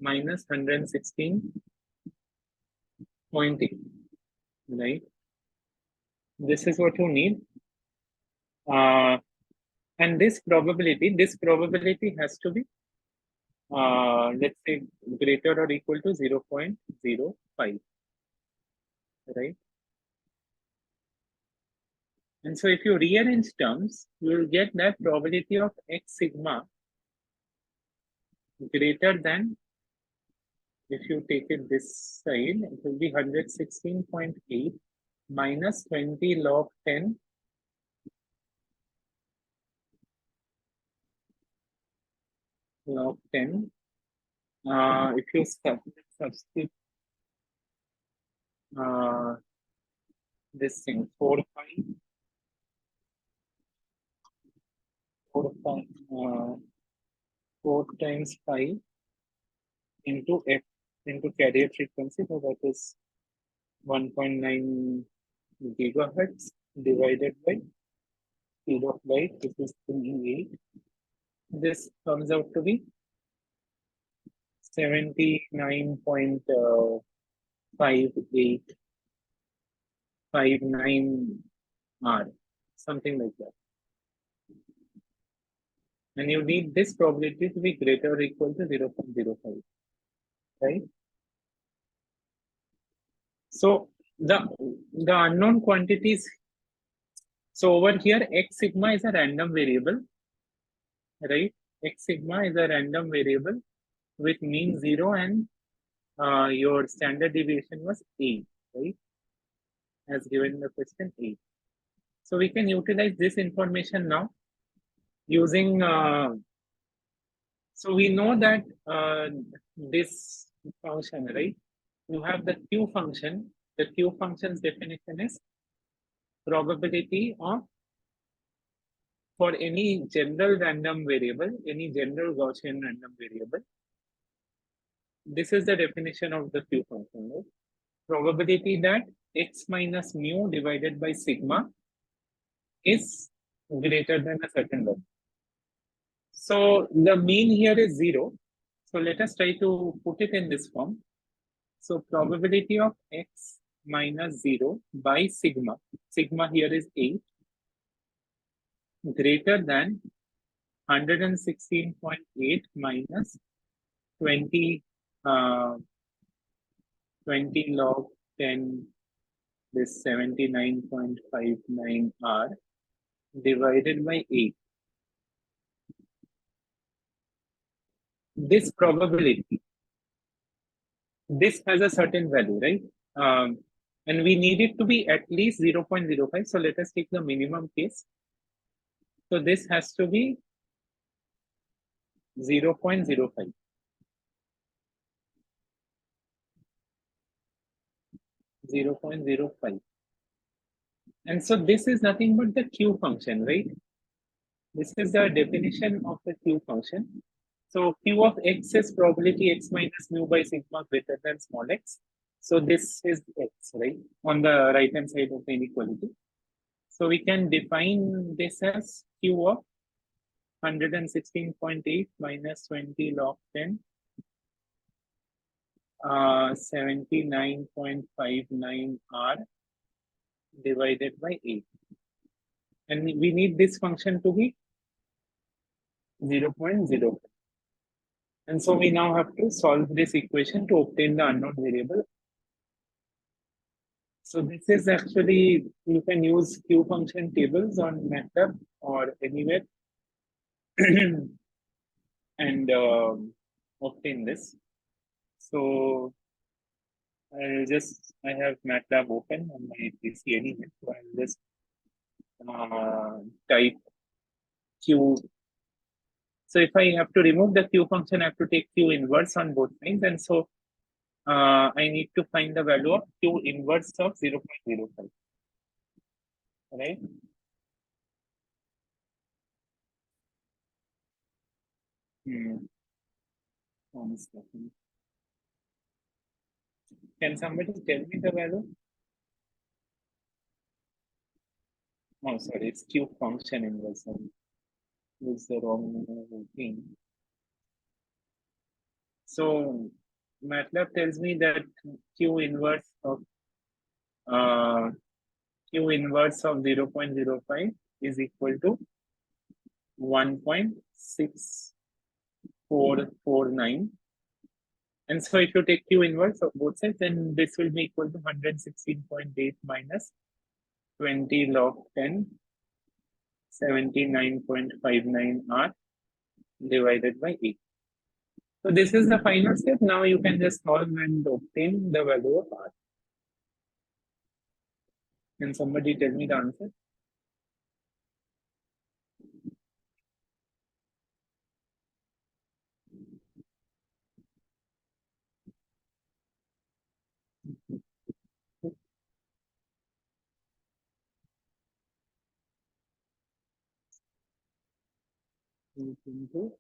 minus 116.8, right? This is what you need. And this probability has to be, let's say, greater or equal to 0.05, right? And so if you rearrange terms, you will get that probability of x sigma greater than, if you take it this side, it will be 116.8 minus 20 log 10 log 10. If you substitute this thing 4 pi 4 times pi into f into carrier frequency, so that is 1.9 gigahertz divided by speed of light, this is 28. This comes out to be 79.5859 R, something like that. And you need this probability to be greater or equal to 0.05, right? So the unknown quantities. So over here, x sigma is a random variable, right? X sigma is a random variable with mean 0 and your standard deviation was 8, right? As given in the question 8. So we can utilize this information now using, so we know that this function, right? You have the Q function. The Q function's definition is probability of, for any general random variable, any general Gaussian random variable. This is the definition of the Q function, right? Probability that x minus mu divided by sigma is greater than a certain value. So the mean here is 0. So let us try to put it in this form. So probability of x minus 0 by sigma, sigma here is 8, greater than 116.8 minus 20 log 10, this 79.59 R divided by 8. This probability, this has a certain value, right? And we need it to be at least 0.05. So let us take the minimum case. So this has to be 0.05. 0.05. And so this is nothing but the Q function, right? This is the definition of the Q function. So Q of x is probability x minus mu by sigma greater than small x. So this is x, right? On the right hand side of the inequality. So we can define this as Q of 116.8 minus 20 log 10, 79.59 R divided by 8. And we need this function to be 0.05. And so we now have to solve this equation to obtain the unknown variable. So this is actually, you can use Q function tables on MATLAB or anywhere and obtain this. So I have MATLAB open on my PC anyway. So I'll just type Q. So if I have to remove the Q function, I have to take Q inverse on both sides. And so I need to find the value of Q inverse of 0.05. Right? One second. Can somebody tell me the value? Oh, sorry, it's Q function inverse. It's the wrong thing. So MATLAB tells me that Q inverse of 0.05 is equal to 1.6449. And so if you take Q inverse of both sides, then this will be equal to 116.8 minus 20 log 10, 79.59 R divided by 8. So this is the final step. Now you can just solve and obtain the value of R. Can somebody tell me the answer? Into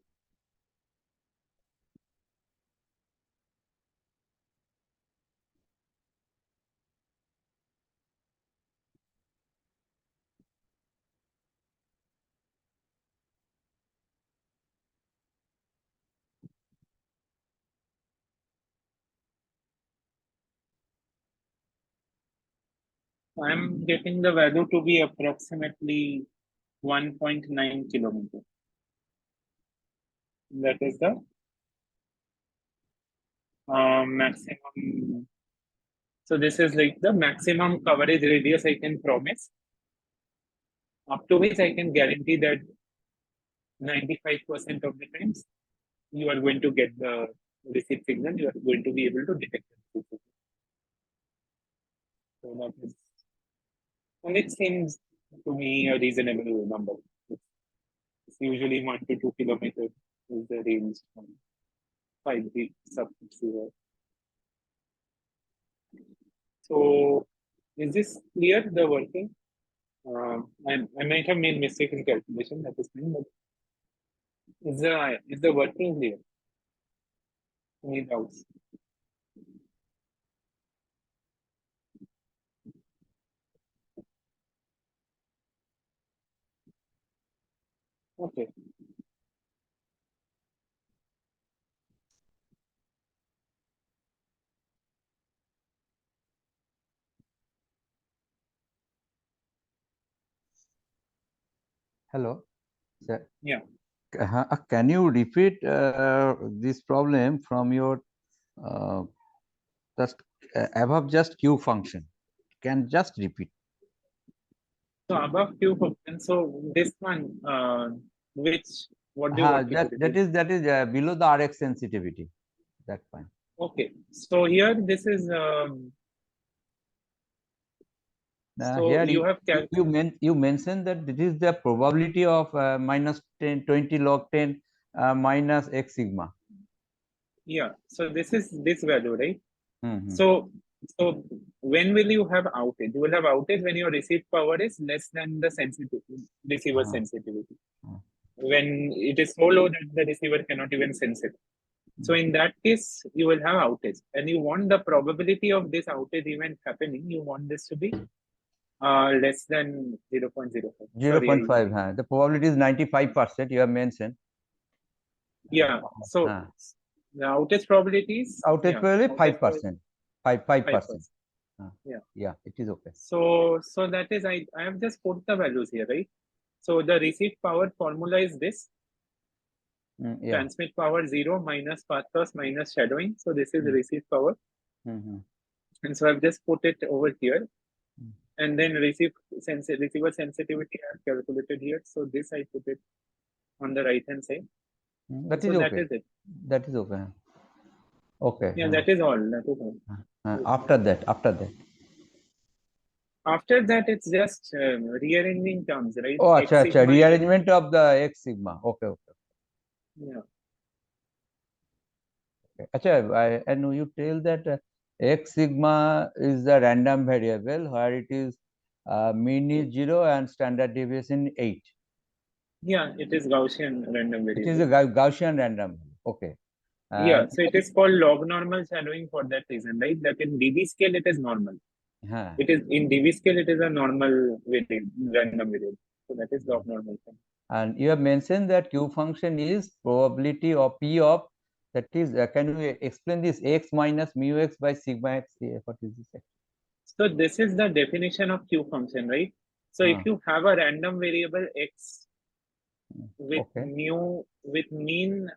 I'm getting the value to be approximately 1.9 kilometer. That is the maximum. So this is like the maximum coverage radius I can promise, up to which I can guarantee that 95% of the times you are going to get the receipt signal, you are going to be able to detect it. So that is, and it seems to me a reasonable number. It's usually 1 to 2 kilometers is the range from 5G sub-0. So is this clear, the working? I might have made mistake in calculation, that is fine, but is the working clear? Any doubts? Okay. Hello, sir. Yeah. Can you repeat this problem from your just above just Q function? Can just repeat. So above Q function, so this one, what do you want me to repeat? That is below the RX sensitivity. That's fine. Okay. So here this is so Here you have you mentioned that this is the probability of minus 10, 20 log 10 minus X sigma. Yeah. So this is this value, right? Mm-hmm. So when will you have outage? You will have outage when your receive power is less than the receiver sensitivity. When it is so low that the receiver cannot even sense it. So in that case, you will have outage, and you want the probability of this outage event happening. You want this to be less than 0.05. 0.5. The probability is 95%. You have mentioned. Yeah. So the outage probability is probability 5%. 5%. Yeah, it is okay. So that is I have just put the values here, right? So the receive power formula is this. Transmit power 0 minus path loss minus shadowing. So this is the receive power. And so I've just put it over here. And then receiver sensitivity I have calculated here. So this I put it on the right hand side. That so is that okay. is it. That is okay. Okay. Yeah, that is all. That is all. After that. After that, it's just rearranging terms, right? Oh, X sigma rearrangement of the X sigma. Okay. Yeah. Okay. And you tell that X sigma is the random variable where it is mean is 0 and standard deviation 8. Yeah, it is Gaussian random variable. It is a Gaussian random. Okay. Yeah, so it is called log normal shadowing for that reason, right? That in dB scale it is normal. It is in dB scale it is a normal variable, random variable. So that is log normal. And you have mentioned that Q function is probability of P of, that is, can you explain this X minus mu X by sigma X? What is this? So this is the definition of Q function, right? So if you have a random variable X with mu, with mean,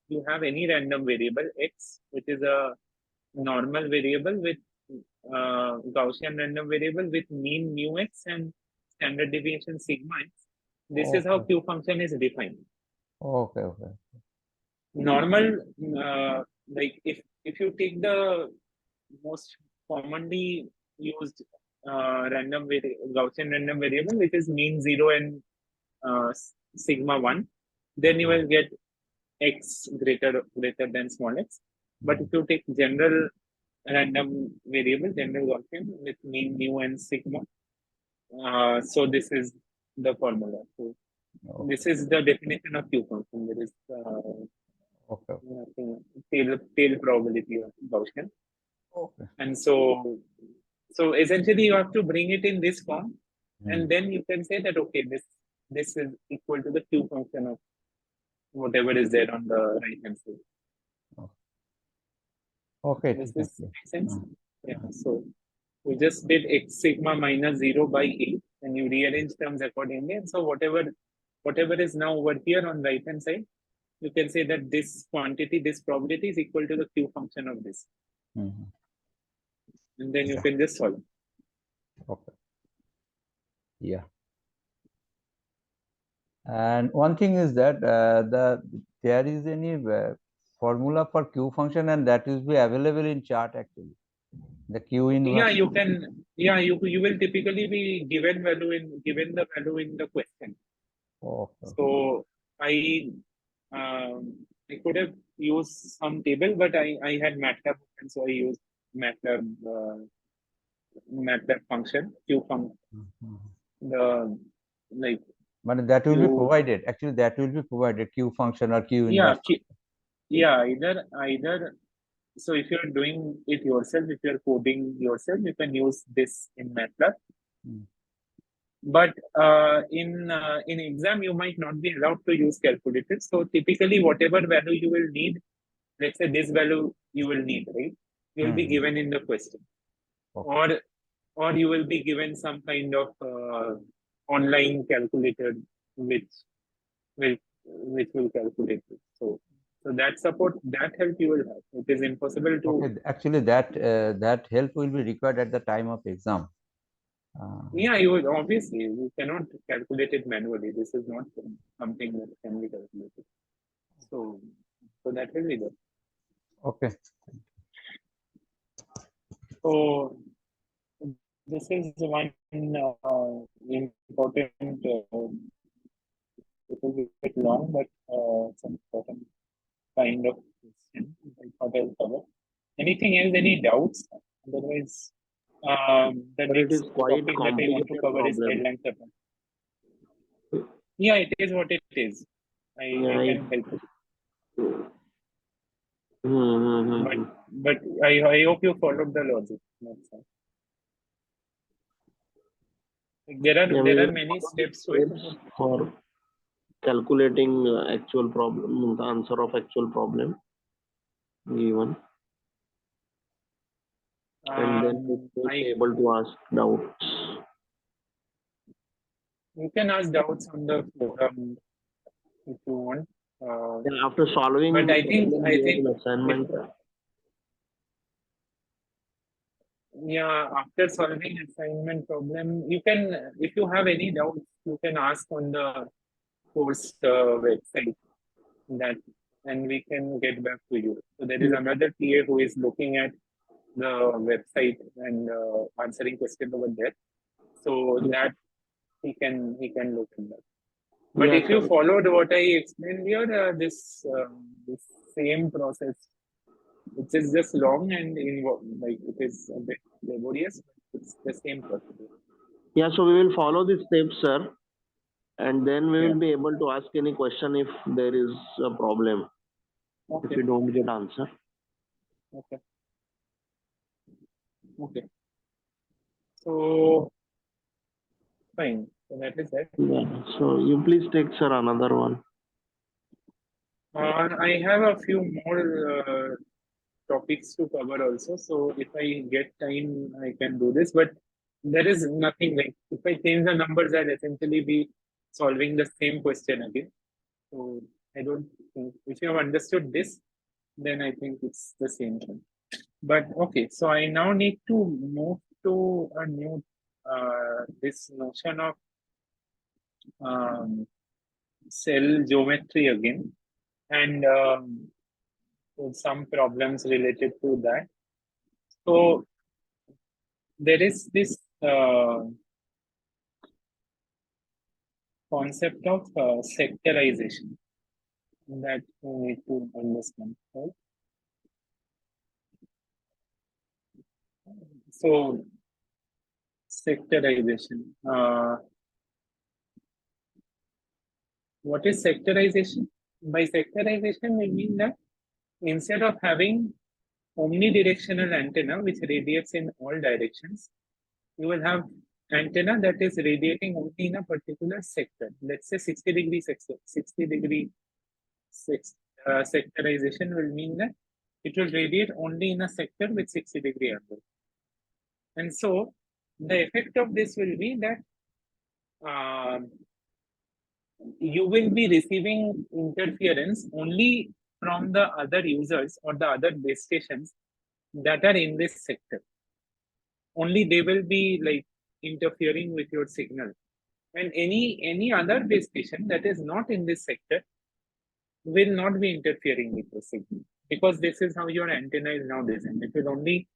you have any random variable X, which is a normal variable with Gaussian random variable with mean mu x and standard deviation sigma x. This is how Okay. Q function is defined. Okay. Okay. Normal, like if you take the most commonly used Gaussian random variable, which is mean 0 and sigma 1, then you will get x greater than small x. But if you take general random variable, general Gaussian with mean mu and sigma, so this is the formula. So this is the definition of Q function. There is Okay. tail probability of Gaussian. Okay. And so essentially you have to bring it in this form, and then you can say that okay, this is equal to the Q function of whatever is there on the right hand side. Okay. Does this Okay. make sense? Yeah. So we just did x sigma minus 0 by 8, and you rearrange terms accordingly. And so whatever is now over here on right hand side, you can say that this quantity, this probability is equal to the Q function of this. And then you can just solve. Okay. Yeah. And one thing is that there is any formula for Q function, and that will be available in chart actually. The Q inverse. Yeah, you can. Yeah, you will typically be given the value in the question. Okay. So I could have used some table, but I had MATLAB, and so I used MATLAB function Q function. The like. But that will be provided. Actually, that will be provided Q function or Q inverse. Yeah. Either. So if you're doing it yourself, if you're coding yourself, you can use this in MATLAB. But in exam, you might not be allowed to use calculators. So typically, whatever value you will need, let's say this value you will need, right? You will be given in the question, or you will be given some kind of online calculator which will calculate it. So that support, that help you will have. It is impossible to. Okay. Actually, that help will be required at the time of exam. Yeah, you would obviously you cannot calculate it manually. This is not something that can be calculated. So that will be there. Okay. So this is one important. It will be a bit long, but some important kind of question I thought I'll cover. Anything else? Any doubts? Otherwise, the next topic that I want to cover is Erlang. Yeah, it is what it is. I can help it. But I hope you followed the logic. There are many steps to it. For calculating actual problem, the answer of actual problem given, and then be able to ask doubts. You can ask doubts on the forum if you want. After solving, but I think assignment. Yeah, after solving assignment problem, you can, if you have any doubts, you can ask on the course website that, and we can get back to you. So there is another TA who is looking at the website and answering questions over there. So that he can look at that. But if you followed what I explained here, this same process, which is just long and like it is a bit laborious, but it's the same process. Yeah, so we will follow the steps, sir, and then we will be able to ask any question if there is a problem. If you don't get answer. Okay. So fine. So that is that. Yeah. So you please take, sir, another one. I have a few more topics to cover also. So if I get time, I can do this. But there is nothing like if I change the numbers, I'll essentially be solving the same question again. So I don't think if you have understood this, then I think it's the same thing. But okay, so I now need to move to a new, this notion of cell geometry again, and some problems related to that. So there is this concept of sectorization that we need to understand, right? So sectorization. What is sectorization? By sectorization, we mean that instead of having omnidirectional antenna which radiates in all directions, you will have antenna that is radiating only in a particular sector. Let's say 60-degree sector. 60-degree sectorization will mean that it will radiate only in a sector with 60-degree angle. And so the effect of this will be that you will be receiving interference only from the other users or the other base stations that are in this sector. Only they will be like interfering with your signal, and any other base station that is not in this sector will not be interfering with your signal, because this is how your antenna is now designed. It will only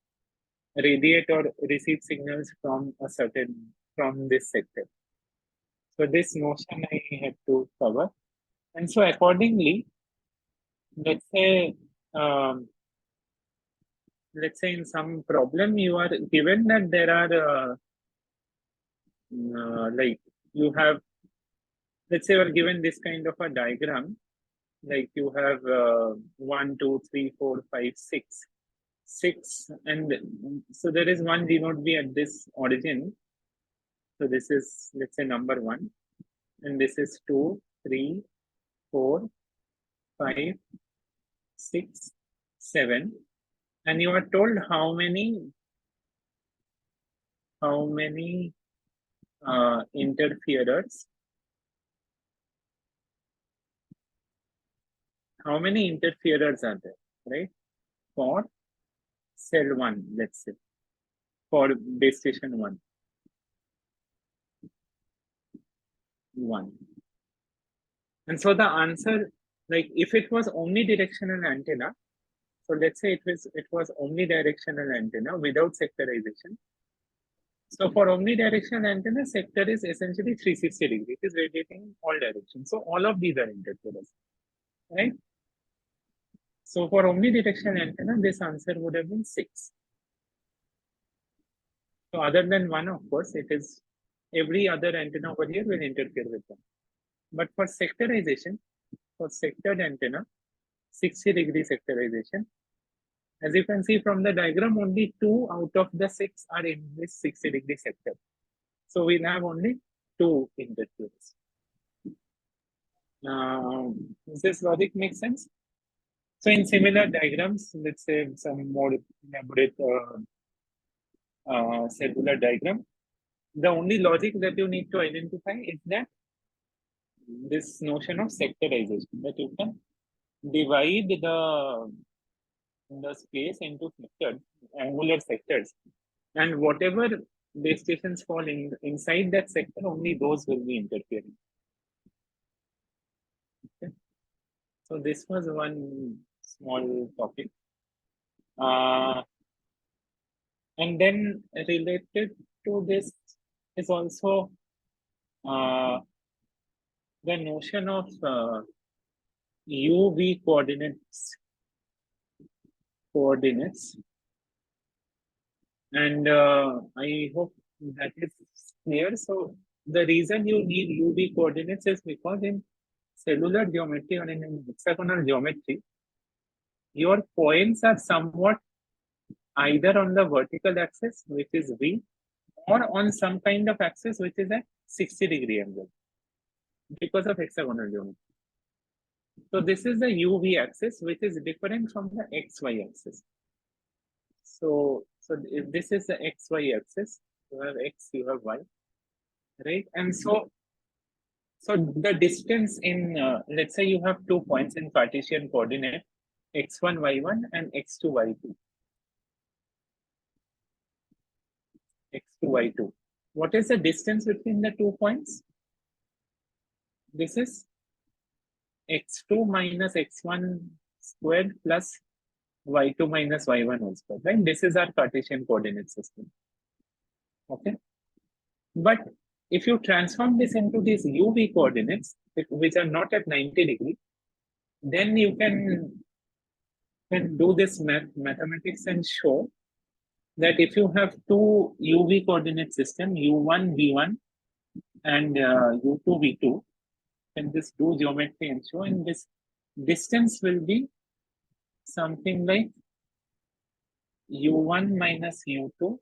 radiate or receive signals from this sector. So this notion I had to cover. And so accordingly, let's say in some problem you are given that there are like you have, let's say you are given this kind of a diagram, like you have 1, 2, 3, 4, 5, 6, and so there is one G node B at this origin. So this is, let's say, number 1, and this is 2, 3, 4, 5, 6, 7, and you are told how many interferers. How many interferers are there, right? For cell 1, let's say, for base station 1. And so the answer, like if it was omnidirectional antenna, so let's say it was omnidirectional antenna without sectorization. So for omnidirectional antenna, sector is essentially 360 degrees. It is radiating all directions. So all of these are interferers, right? So for omnidirectional antenna, this answer would have been 6. So other than 1, of course, it is every other antenna over here will interfere with them. But for sectorization, for sectored antenna, 60-degree sectorization, as you can see from the diagram, only 2 out of the 6 are in this 60-degree sector. So we'll have only 2 interferers. Does this logic make sense? So in similar diagrams, let's say some more elaborate cellular diagram, the only logic that you need to identify is that this notion of sectorization, that you can divide the space into sectors, angular sectors, and whatever base stations fall inside that sector, only those will be interfering. Okay. So this was one small topic. And then related to this is also the notion of UV coordinates. And I hope that is clear. So the reason you need UV coordinates is because in cellular geometry or in hexagonal geometry, your points are somewhat either on the vertical axis, which is V, or on some kind of axis which is at 60-degree angle because of hexagonal geometry. So this is the UV axis, which is different from the XY axis. So if this is the XY axis, you have X, you have Y, right? And so the distance in, let's say you have 2 points in Cartesian coordinate, x1, y1 and x2, y2. x2, y2. What is the distance between the 2 points? This is x2 minus x1 squared plus y2 minus y1 whole squared, right? This is our Cartesian coordinate system. Okay. But if you transform this into these UV coordinates, which are not at 90 degrees, then you can do this mathematics and show that if you have two UV coordinate system, U1, V1, and U2, V2, then just do geometry and show, and this distance will be something like U1 minus U2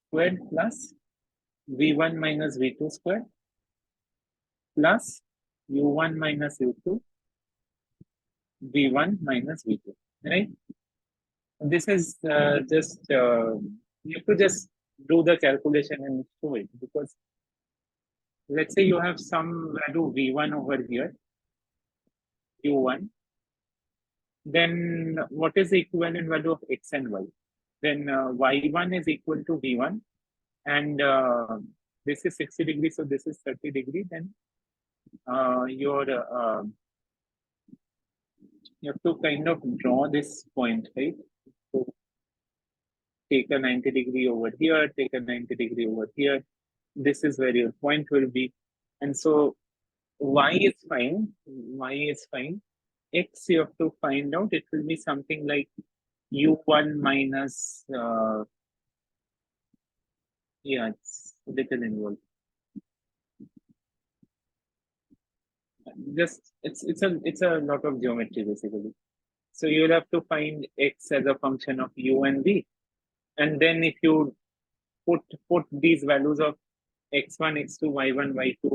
squared plus V1 minus V2 squared plus U1 minus U2 V1 minus V2, right? This is just, you have to just do the calculation and show it, because let's say you have some value V1 over here, U1, then what is the equivalent value of X and Y? Then Y1 is equal to V1, and this is 60 degrees, so this is 30 degrees, then you have to kind of draw this point, right? So take a 90 degree over here, take a 90 degree over here. This is where your point will be. And so Y is fine. Y is fine. X you have to find out. It will be something like U1 minus, yeah, it's a little involved. Just it's a lot of geometry basically. So you'll have to find X as a function of U and V. And then if you put these values of x1, x2, y1, y2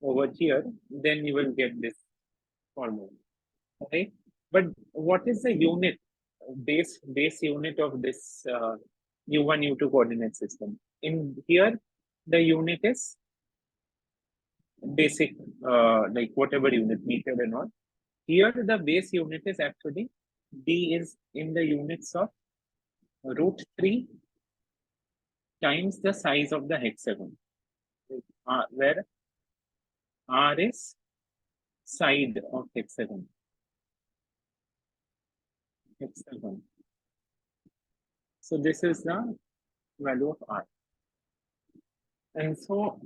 over here, then you will get this formula, okay? But what is the unit, base unit of this u1, u2 coordinate system? In here, the unit is basic, like whatever unit, meter and all. Here, the base unit is actually, D is in the units of √3 times the size of the hexagon, where R is side of hexagon. So this is the value of R. And so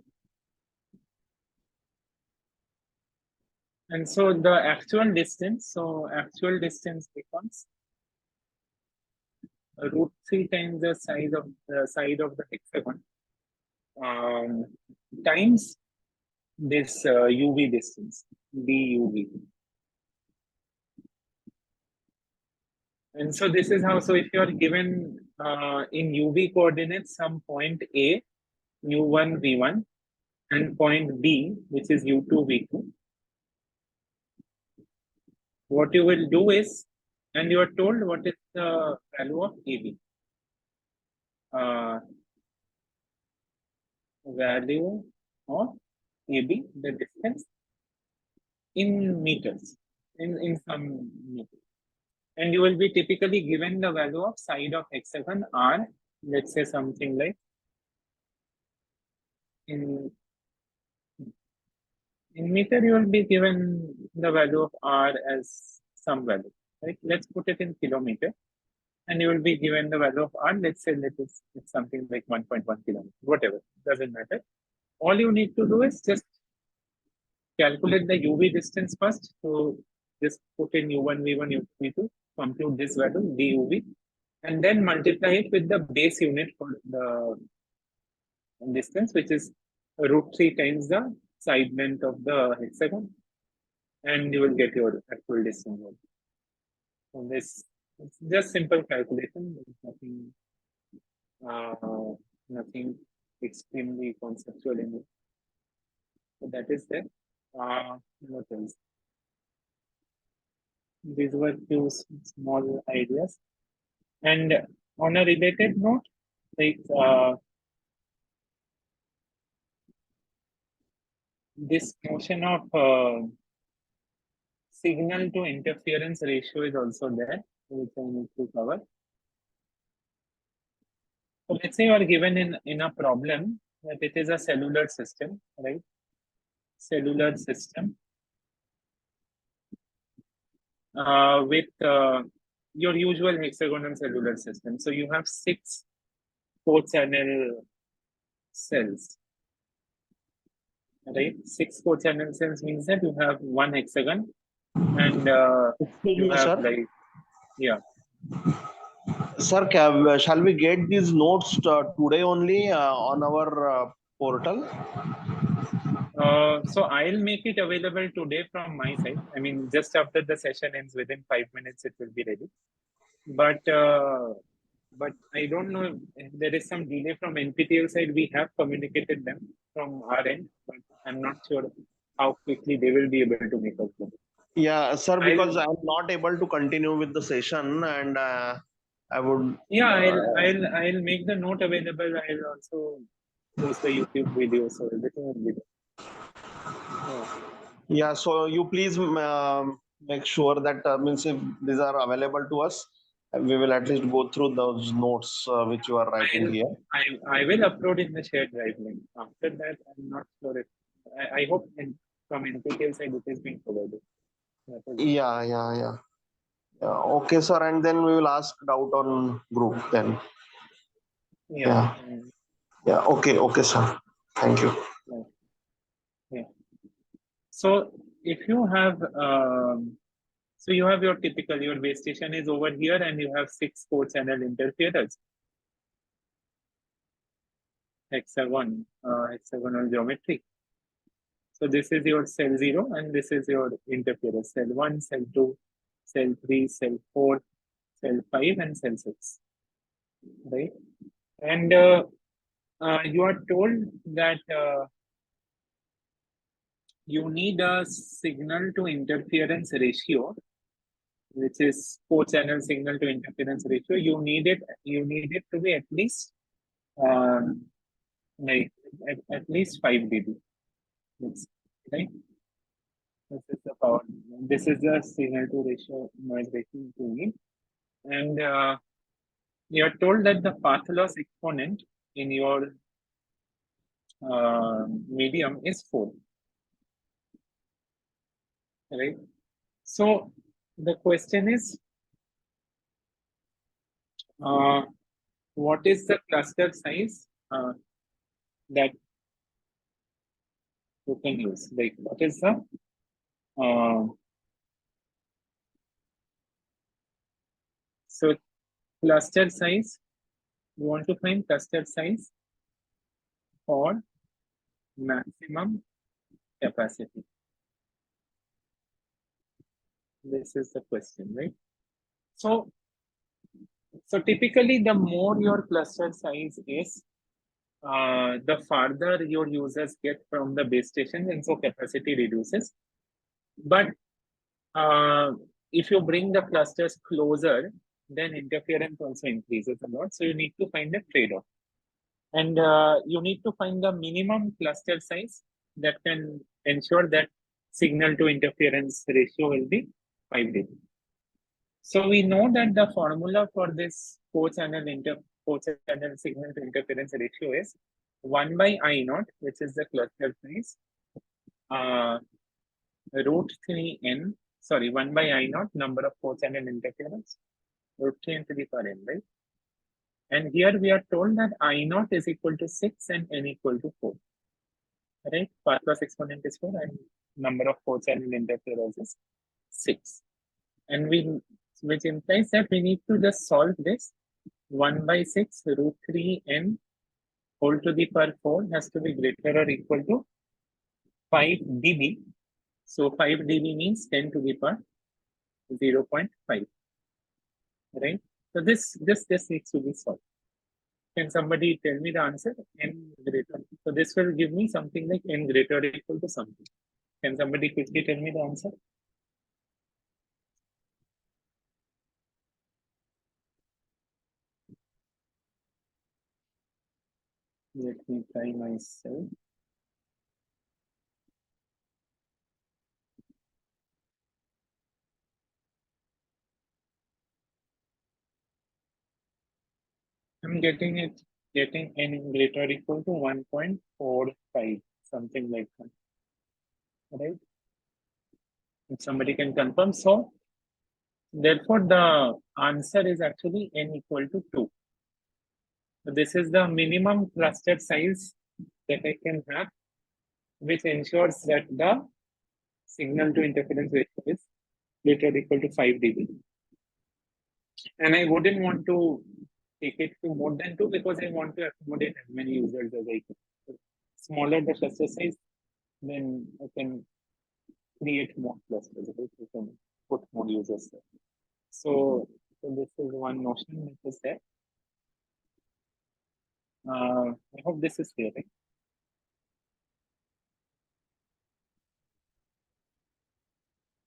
the actual distance, becomes √3 times the size of the hexagon times this UV distance, DUV. And so this is how, so if you are given in UV coordinates some point A, U1, V1, and point B, which is U2, V2, what you will do is, and you are told what is the value of AB. Value of AB, the distance in meters, in some meters. And you will be typically given the value of side of hexagon R, let's say something like in meter, you will be given the value of R as some value, right? Let's put it in kilometer, and you will be given the value of R, let's say it's something like 1.1 kilometer, whatever, doesn't matter. All you need to do is just calculate the UV distance first. So just put in U1, V1, U2, V2, compute this value, DUV, and then multiply it with the base unit for the distance, which is √3 times the side length of the hexagon, and you will get your actual distance. So this is just simple calculation. Nothing, nothing extremely conceptual in it. So that is there. What else? These were few small ideas. And on a related note, like this notion of signal to interference ratio is also there, which I need to cover. So let's say you are given in a problem that it is a cellular system, right? Cellular system with your usual hexagonal cellular system. So you have 6 4-channel cells, right? 6 4-channel cells means that you have one hexagon and Excuse you me, have sir. like, yeah. Sir, shall we get these notes today only on our portal? So I'll make it available today from my side. I mean, just after the session ends, within 5 minutes, it will be ready. But I don't know if there is some delay from NPTEL side. We have communicated them from our end, but I'm not sure how quickly they will be able to make up. Yeah, sir, because I'll, I'm not able to continue with the session, and I would. yeah, I'll make the note available. I'll also post the YouTube video, so everything will be there. Yeah. Yeah, so you please make sure that means if these are available to us, we will at least go through those notes which you are writing I'll, here. I will upload in the shared drive link. After that, I'm not sure if I hope from NPTEL side it is being provided. Yeah, yeah, yeah. Yeah, okay, sir, and then we will ask doubt on group then. Yeah. Yeah, yeah. Okay, okay, sir. Thank you. Yeah. Yeah. So if you have, so you have your typical, your base station is over here and you have 6 4-channel interferers. Hexagonal geometry. So this is your cell 0 and this is your interferer. Cell 1, cell 2, cell 3, cell 4, cell 5 and cell 6. Right? And you are told that you need a signal to interference ratio, which is 4-channel signal to interference ratio. You need it to be at least like at least 5 dB. Right? This is the power. This is the signal to ratio noise ratio you need. And you are told that the path loss exponent in your medium is 4. Right? So the question is, what is the cluster size that you can use? Like, what is the so cluster size? You want to find cluster size for maximum capacity. This is the question, right? So typically, the more your cluster size is, the farther your users get from the base station, and so capacity reduces. But if you bring the clusters closer, then interference also increases a lot. So you need to find a trade-off. And you need to find the minimum cluster size that can ensure that signal to interference ratio will be 5 dB. So we know that the formula for this 4-channel signal to interference ratio is 1 by I naught, which is the cluster size, root 3n, sorry, 1 by I naught, number of 4-channel interference, root 3n to the power n, right? And here we are told that I naught is equal to 6 and n equal to 4. Right? Path loss exponent is 4 and number of 4-channel interferers is 6. And which implies that we need to just solve this 1 by 6 root 3n whole to the power 4 has to be greater or equal to 5 dB. So 5 dB means 10 to the power 0.5. Right? So this needs to be solved. Can somebody tell me the answer? N greater. So this will give me something like n greater or equal to something. Can somebody quickly tell me the answer? Let me try myself. I'm getting it getting n greater or equal to 1.45, something like that. Right? If somebody can confirm. So, therefore, the answer is actually n equal to 2. So this is the minimum cluster size that I can have, which ensures that the signal to interference ratio is greater or equal to 5 dB. And I wouldn't want to take it to more than 2 because I want to accommodate as many users as I can. So smaller the cluster size, then I can create more clusters. Right? I can put more users there. So this is one notion that is there. I hope this is clear. Right?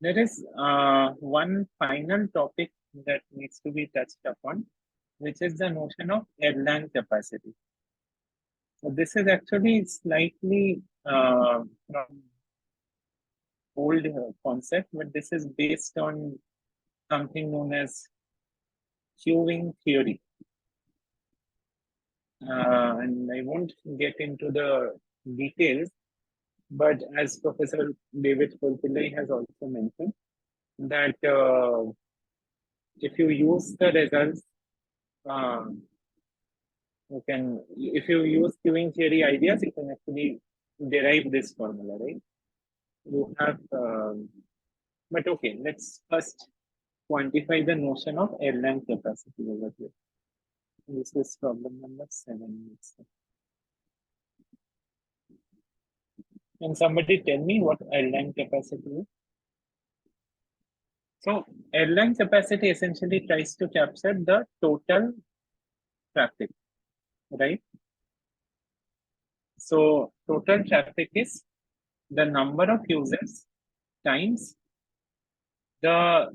There is one final topic that needs to be touched upon, which is the notion of Erlang capacity. So this is actually slightly from old concept, but this is based on something known as queuing theory. And I won't get into the details, but as Professor David Pillai has also mentioned, that if you use the results, you can, if you use queuing theory ideas, you can actually derive this formula, right? You have, but okay, let's first quantify the notion of Erlang capacity over here. This is problem number 7. Can somebody tell me what Erlang capacity is? So Erlang capacity essentially tries to capture the total traffic, right? So total traffic is the number of users times the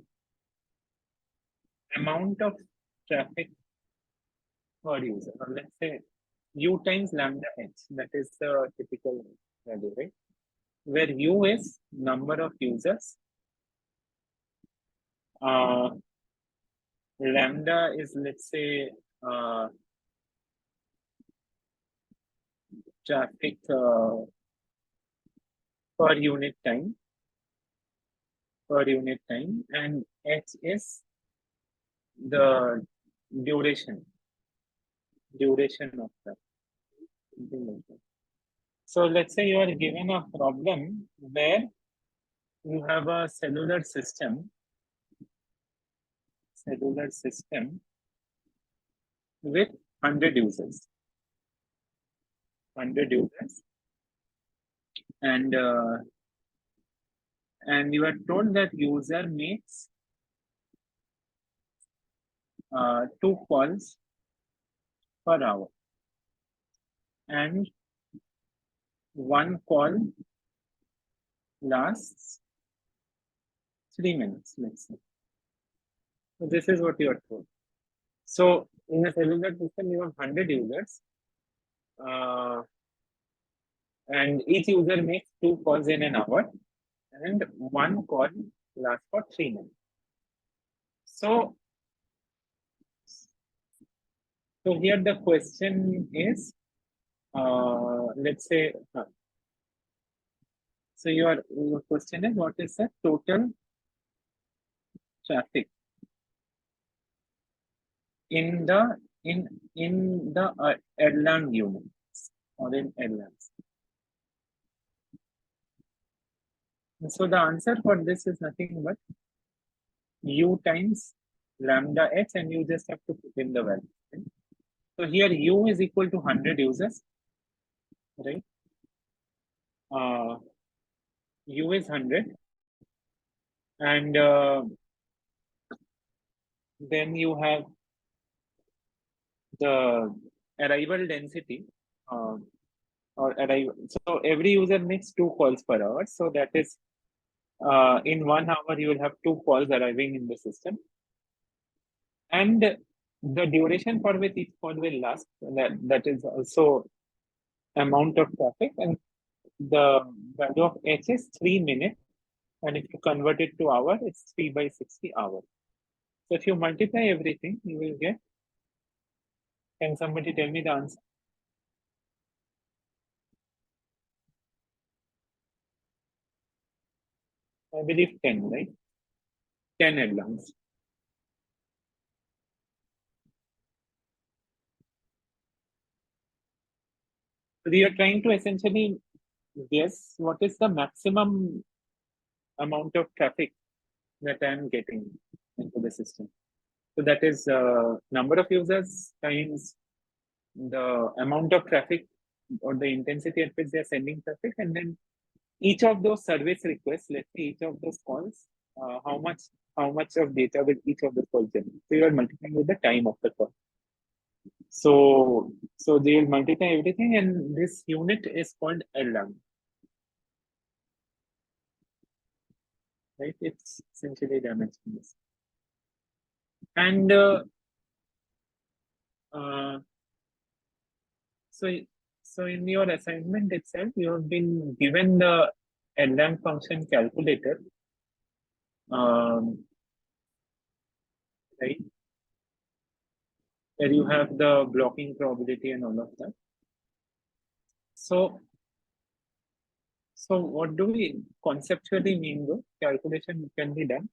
amount of traffic per user, or let's say u times lambda h. That is the typical value, right? Where u is number of users, lambda is, let's say, traffic per unit time, and h is the duration of that. So let's say you are given a problem where you have a cellular system with 100 users, and you are told that user makes 2 calls per hour, and 1 call lasts 3 minutes, let's say. So this is what you are told. So in a cellular system, you have 100 users, and each user makes 2 calls in an hour, and 1 call lasts for 3 minutes. So here the question is, let's say, so your question is, what is the total traffic in the Erlang units or in Erlang? So the answer for this is nothing but u times lambda h, and you just have to put in the value. Right? So here u is equal to 100 users, right? U is 100, and then you have the arrival density, or arrival. So every user makes 2 calls per hour. So that is, in 1 hour, you will have 2 calls arriving in the system. And the duration for which each call will last, that is also amount of traffic, and the value of h is 3 minutes. And if you convert it to hour, it's 3 by 60 hours. So if you multiply everything, you will get Can somebody tell me the answer? I believe 10, right? 10 Erlangs. We are trying to essentially guess what is the maximum amount of traffic that I am getting into the system. So that is number of users times the amount of traffic or the intensity at which they are sending traffic, and then each of those service requests, let's say each of those calls, how much of data will each of the calls generate. So you are multiplying with the time of the call. So they will multiply everything, and this unit is called Erlang. Right? It's essentially dimensionless. And so in your assignment itself, you have been given the Erlang function calculator. Right? Where you have the blocking probability and all of that. So what do we conceptually mean though? Calculation can be done.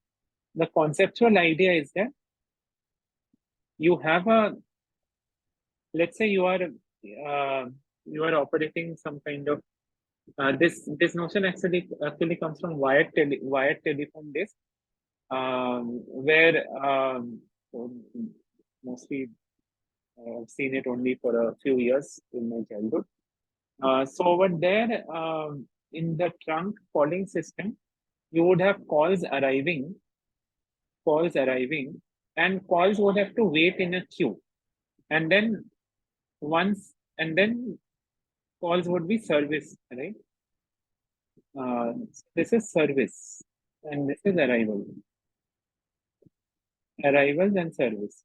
The conceptual idea is that you have let's say you are operating some kind of this notion actually comes from wired telephone days, where mostly I've seen it only for a few years in my childhood. So over there, in the trunk calling system, you would have calls arriving, and calls would have to wait in a queue, and then calls would be service, right? This is service, and this is arrivals and service.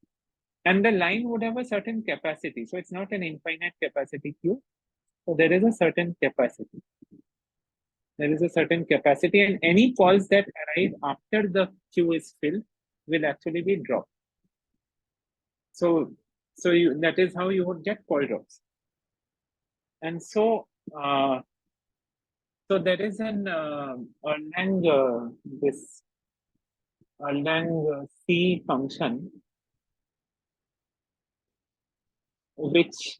And the line would have a certain capacity, so it's not an infinite capacity queue. So there is a certain capacity. And any calls that arrive after the queue is filled will actually be dropped. So that is how you would get call drops. And so there is an Erlang C function, which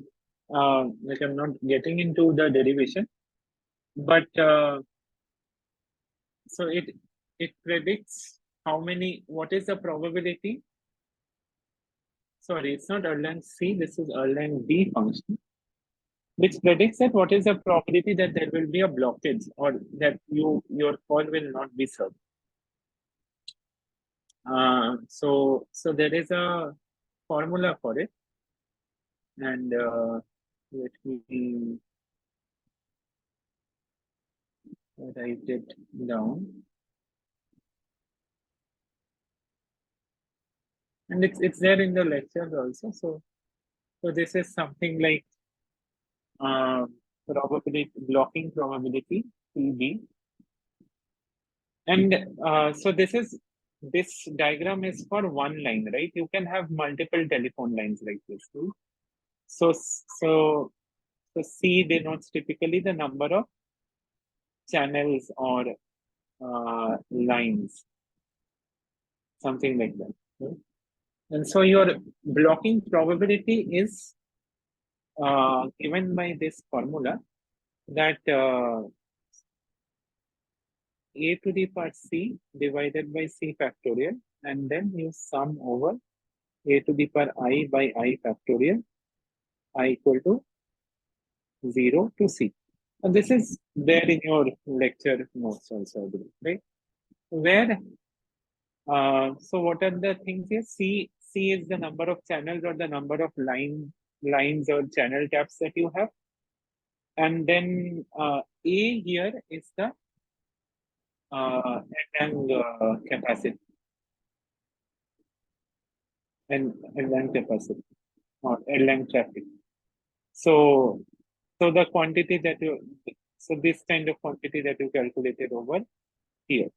I'm not getting into the derivation, but so it predicts what is the probability. Sorry, it's not Erlang C, this is Erlang B function, which predicts that what is the probability that there will be a blockage or that your call will not be served. So there is a formula for it, and let me write it down. And it's there in the lectures also. So this is something like blocking probability PB. And so this diagram is for one line, right? You can have multiple telephone lines like this, right? So C denotes typically the number of channels or lines, something like that. Right? And so your blocking probability is given by this formula, that a to the power c divided by c factorial, and then you sum over a to the power I by I factorial, I equal to 0 to c. And this is there in your lecture notes also, I believe, right? Where so what are the things here? C is the number of channels or the number of lines or channel taps that you have. And then A here is the Erlang capacity. And Erlang capacity or Erlang traffic. So the quantity that this kind of quantity that you calculated over here,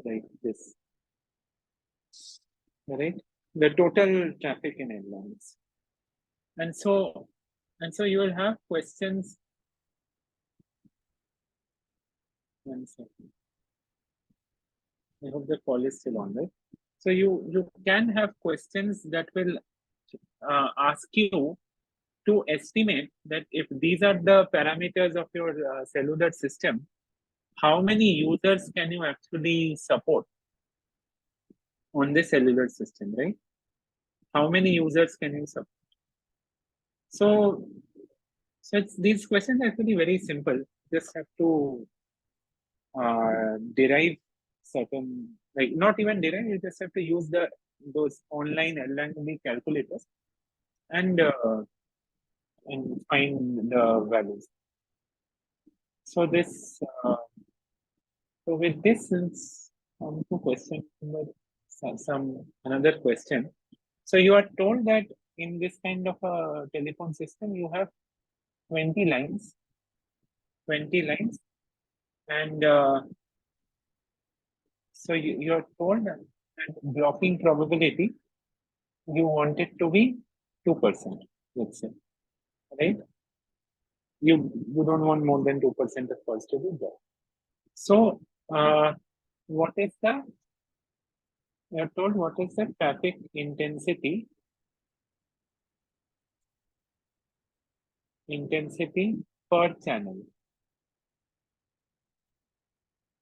like this, right? The total traffic in Erlang. And so you will have questions. 1 second. I hope the call is still on, right? So you can have questions that will ask you to estimate that if these are the parameters of your cellular system, how many users can you actually support on the cellular system, right? How many users can you support? So these questions are actually very simple. Just have to derive certain, like not even derive, you just have to use those online Erlang calculators and find the values. So this, so with this, since to question number another question. So you are told that in this kind of a telephone system, you have 20 lines, and so you are told that blocking probability, you want it to be 2%, let's say, right? You don't want more than 2% of calls to be blocked. So what is the, you are told what is the traffic intensity per channel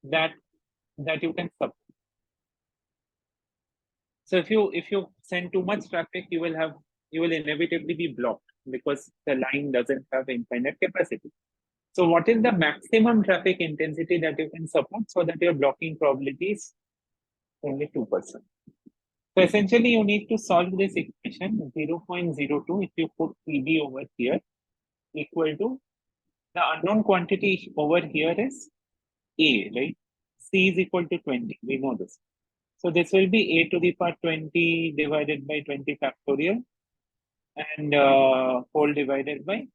that you can support. So if you send too much traffic, you will inevitably be blocked because the line doesn't have infinite capacity. So what is the maximum traffic intensity that you can support so that your blocking probability is only 2%? So essentially you need to solve this equation 0.02 if you put PB over here equal to the unknown quantity over here is A, right? C is equal to 20. We know this. So this will be A to the power 20 divided by 20 factorial and whole divided by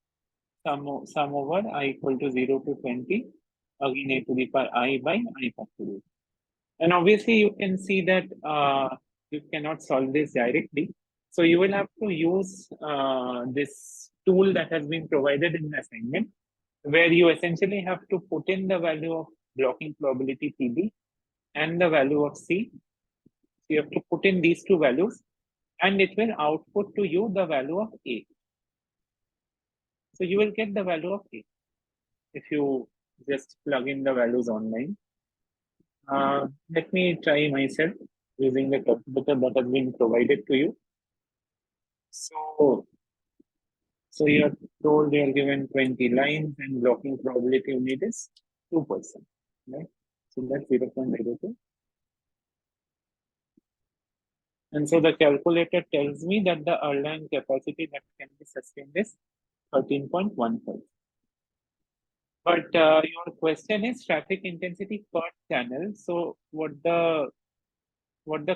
sum over I equal to 0 to 20, again A to the power I by I factorial. And obviously you can see that you cannot solve this directly. So you will have to use this tool that has been provided in the assignment, where you essentially have to put in the value of blocking probability PB and the value of C. So you have to put in these two values and it will output to you the value of A. So you will get the value of A if you just plug in the values online. Let me try myself using the calculator that has been provided to you. So you are told you are given 20 lines and blocking probability you need is 2%, right? So that's 0.02. And so the calculator tells me that the Erlang capacity that can be sustained is 13.15. But your question is traffic intensity per channel. So what the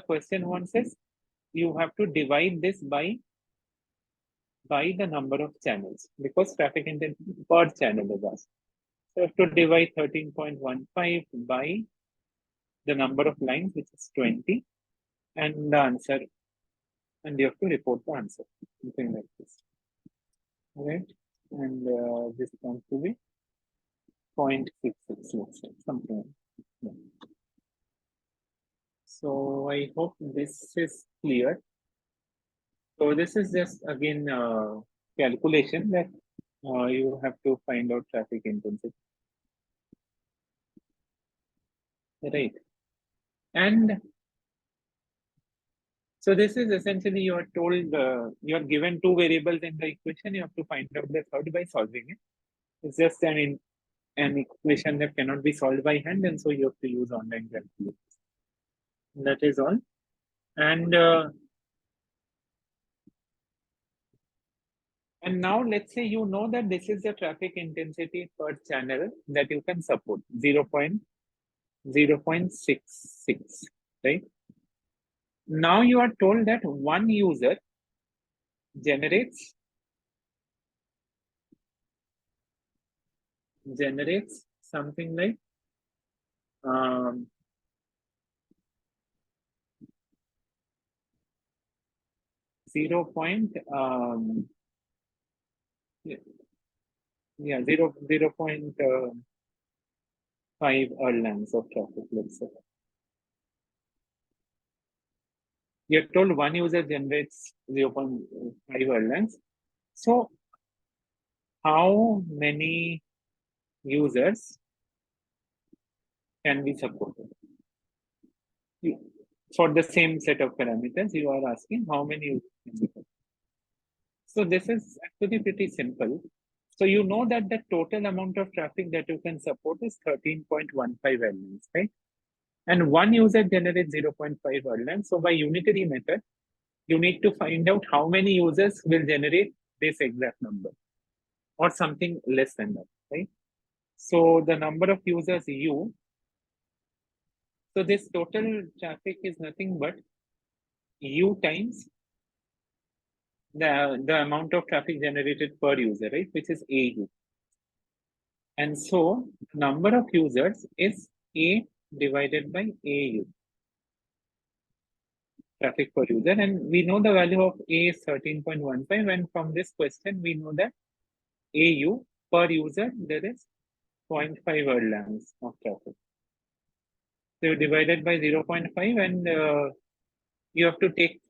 question wants is you have to divide this by the number of channels because traffic intensity per channel is asked. So you have to divide 13.15 by the number of lines, which is 20, and the answer, and you have to report the answer, something like this. All right, and this comes to be 0.66, let's say, something like that. So I hope this is clear. So this is just again calculation that you have to find out traffic intensity, right? And so this is essentially you are told you are given two variables in the equation. You have to find out the third by solving it. It's just an equation that cannot be solved by hand, and so you have to use online calculators. That is all. And now let's say you know that this is the traffic intensity per channel that you can support 0.0.66, right? Now you are told that one user generates something like 0. Yeah, 0.5 Erlangs of traffic, let's say. You're told one user generates 0.5 Erlangs. So how many users can be supported? For the same set of parameters, you are asking how many users can be supported. So this is actually pretty simple. So you know that the total amount of traffic that you can support is 13.15 Erlangs, right? And one user generates 0.5 Erlangs. So by unitary method, you need to find out how many users will generate this exact number or something less than that, right? So the number of users U, so this total traffic is nothing but U times the amount of traffic generated per user, right? Which is AU. And so number of users is A divided by AU. Traffic per user. And we know the value of A is 13.15. And from this question, we know that AU per user, there is 0.5 Erlangs of traffic. So you divide it by 0.5 and you have to take,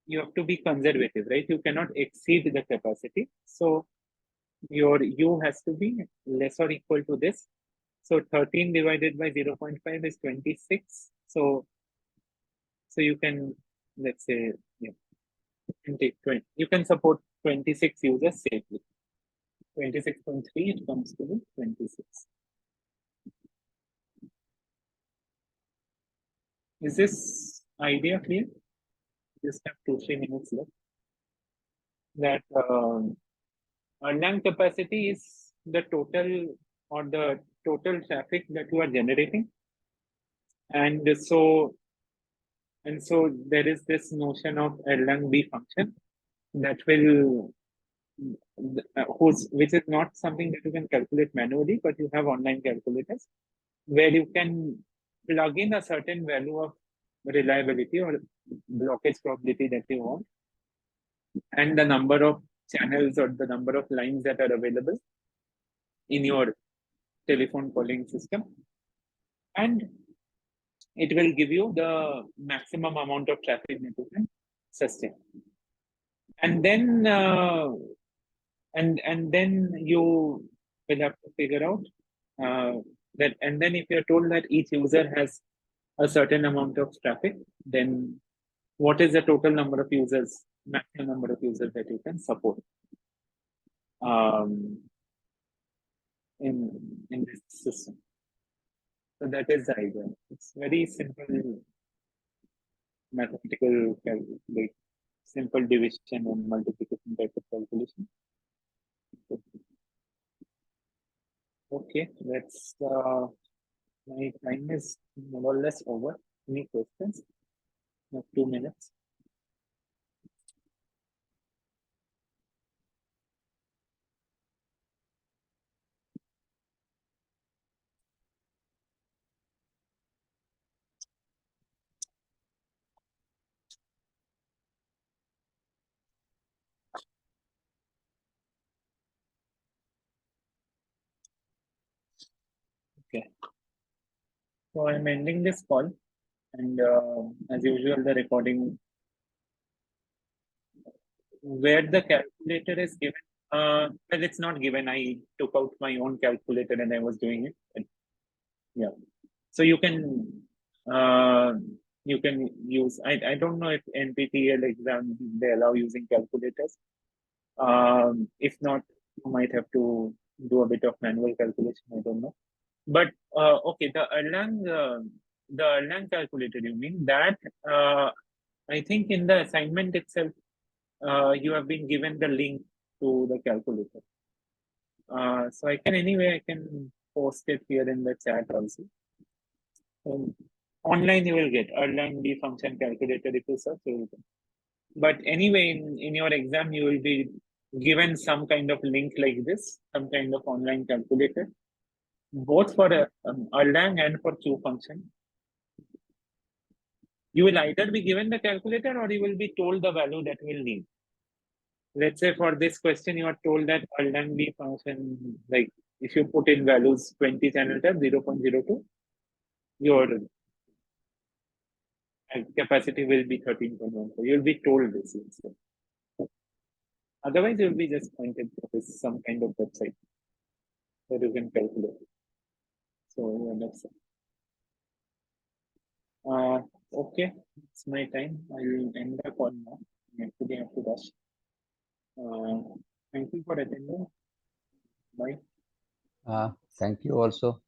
you have to be conservative, right? You cannot exceed the capacity. So your U has to be less or equal to this. So 13 divided by 0.5 is 26. So you can, let's say, yeah, you can take 20. You can support 26 users safely. 26.3, it comes to be 26. Is this idea clear? Just have 2-3 minutes left. That Erlang capacity is the total or the total traffic that you are generating. And so there is this notion of Erlang B function that will which is not something that you can calculate manually, but you have online calculators where you can plug in a certain value of reliability or blockage probability that you want, and the number of channels or the number of lines that are available in your telephone calling system, and it will give you the maximum amount of traffic that you can sustain. And then and then you will have to figure out that, and then if you're told that each user has a certain amount of traffic, then what is the total number of users, maximum number of users that you can support in this system. So that is the idea. It's very simple mathematical, like simple division and multiplication type of calculation. Okay, that's my time is more or less over. Any questions? 2 minutes. Okay. So I'm ending this call, and as usual, the recording where the calculator is given. Well, it's not given. I took out my own calculator and I was doing it. Yeah. So you can use. I don't know if NPTEL exam they allow using calculators. If not, you might have to do a bit of manual calculation. I don't know. But okay, the Erlang calculator, you mean that? I think in the assignment itself, you have been given the link to the calculator. So I can post it here in the chat also. Online you will get Erlang B function calculator if you search. But anyway, in your exam, you will be given some kind of link like this, some kind of online calculator, both for Erlang and for Q function. You will either be given the calculator or you will be told the value that you will need. let's say for this question, you are told that Erlang function, like if you put in values 20 channel tap 0.02, your capacity will be 13.14. You'll be told this. Otherwise, you'll be just pointed to this some kind of website that you can calculate. So that's okay. It's my time. I'll end the call now. I actually have to rush. Thank you for attending. Bye. Thank you also.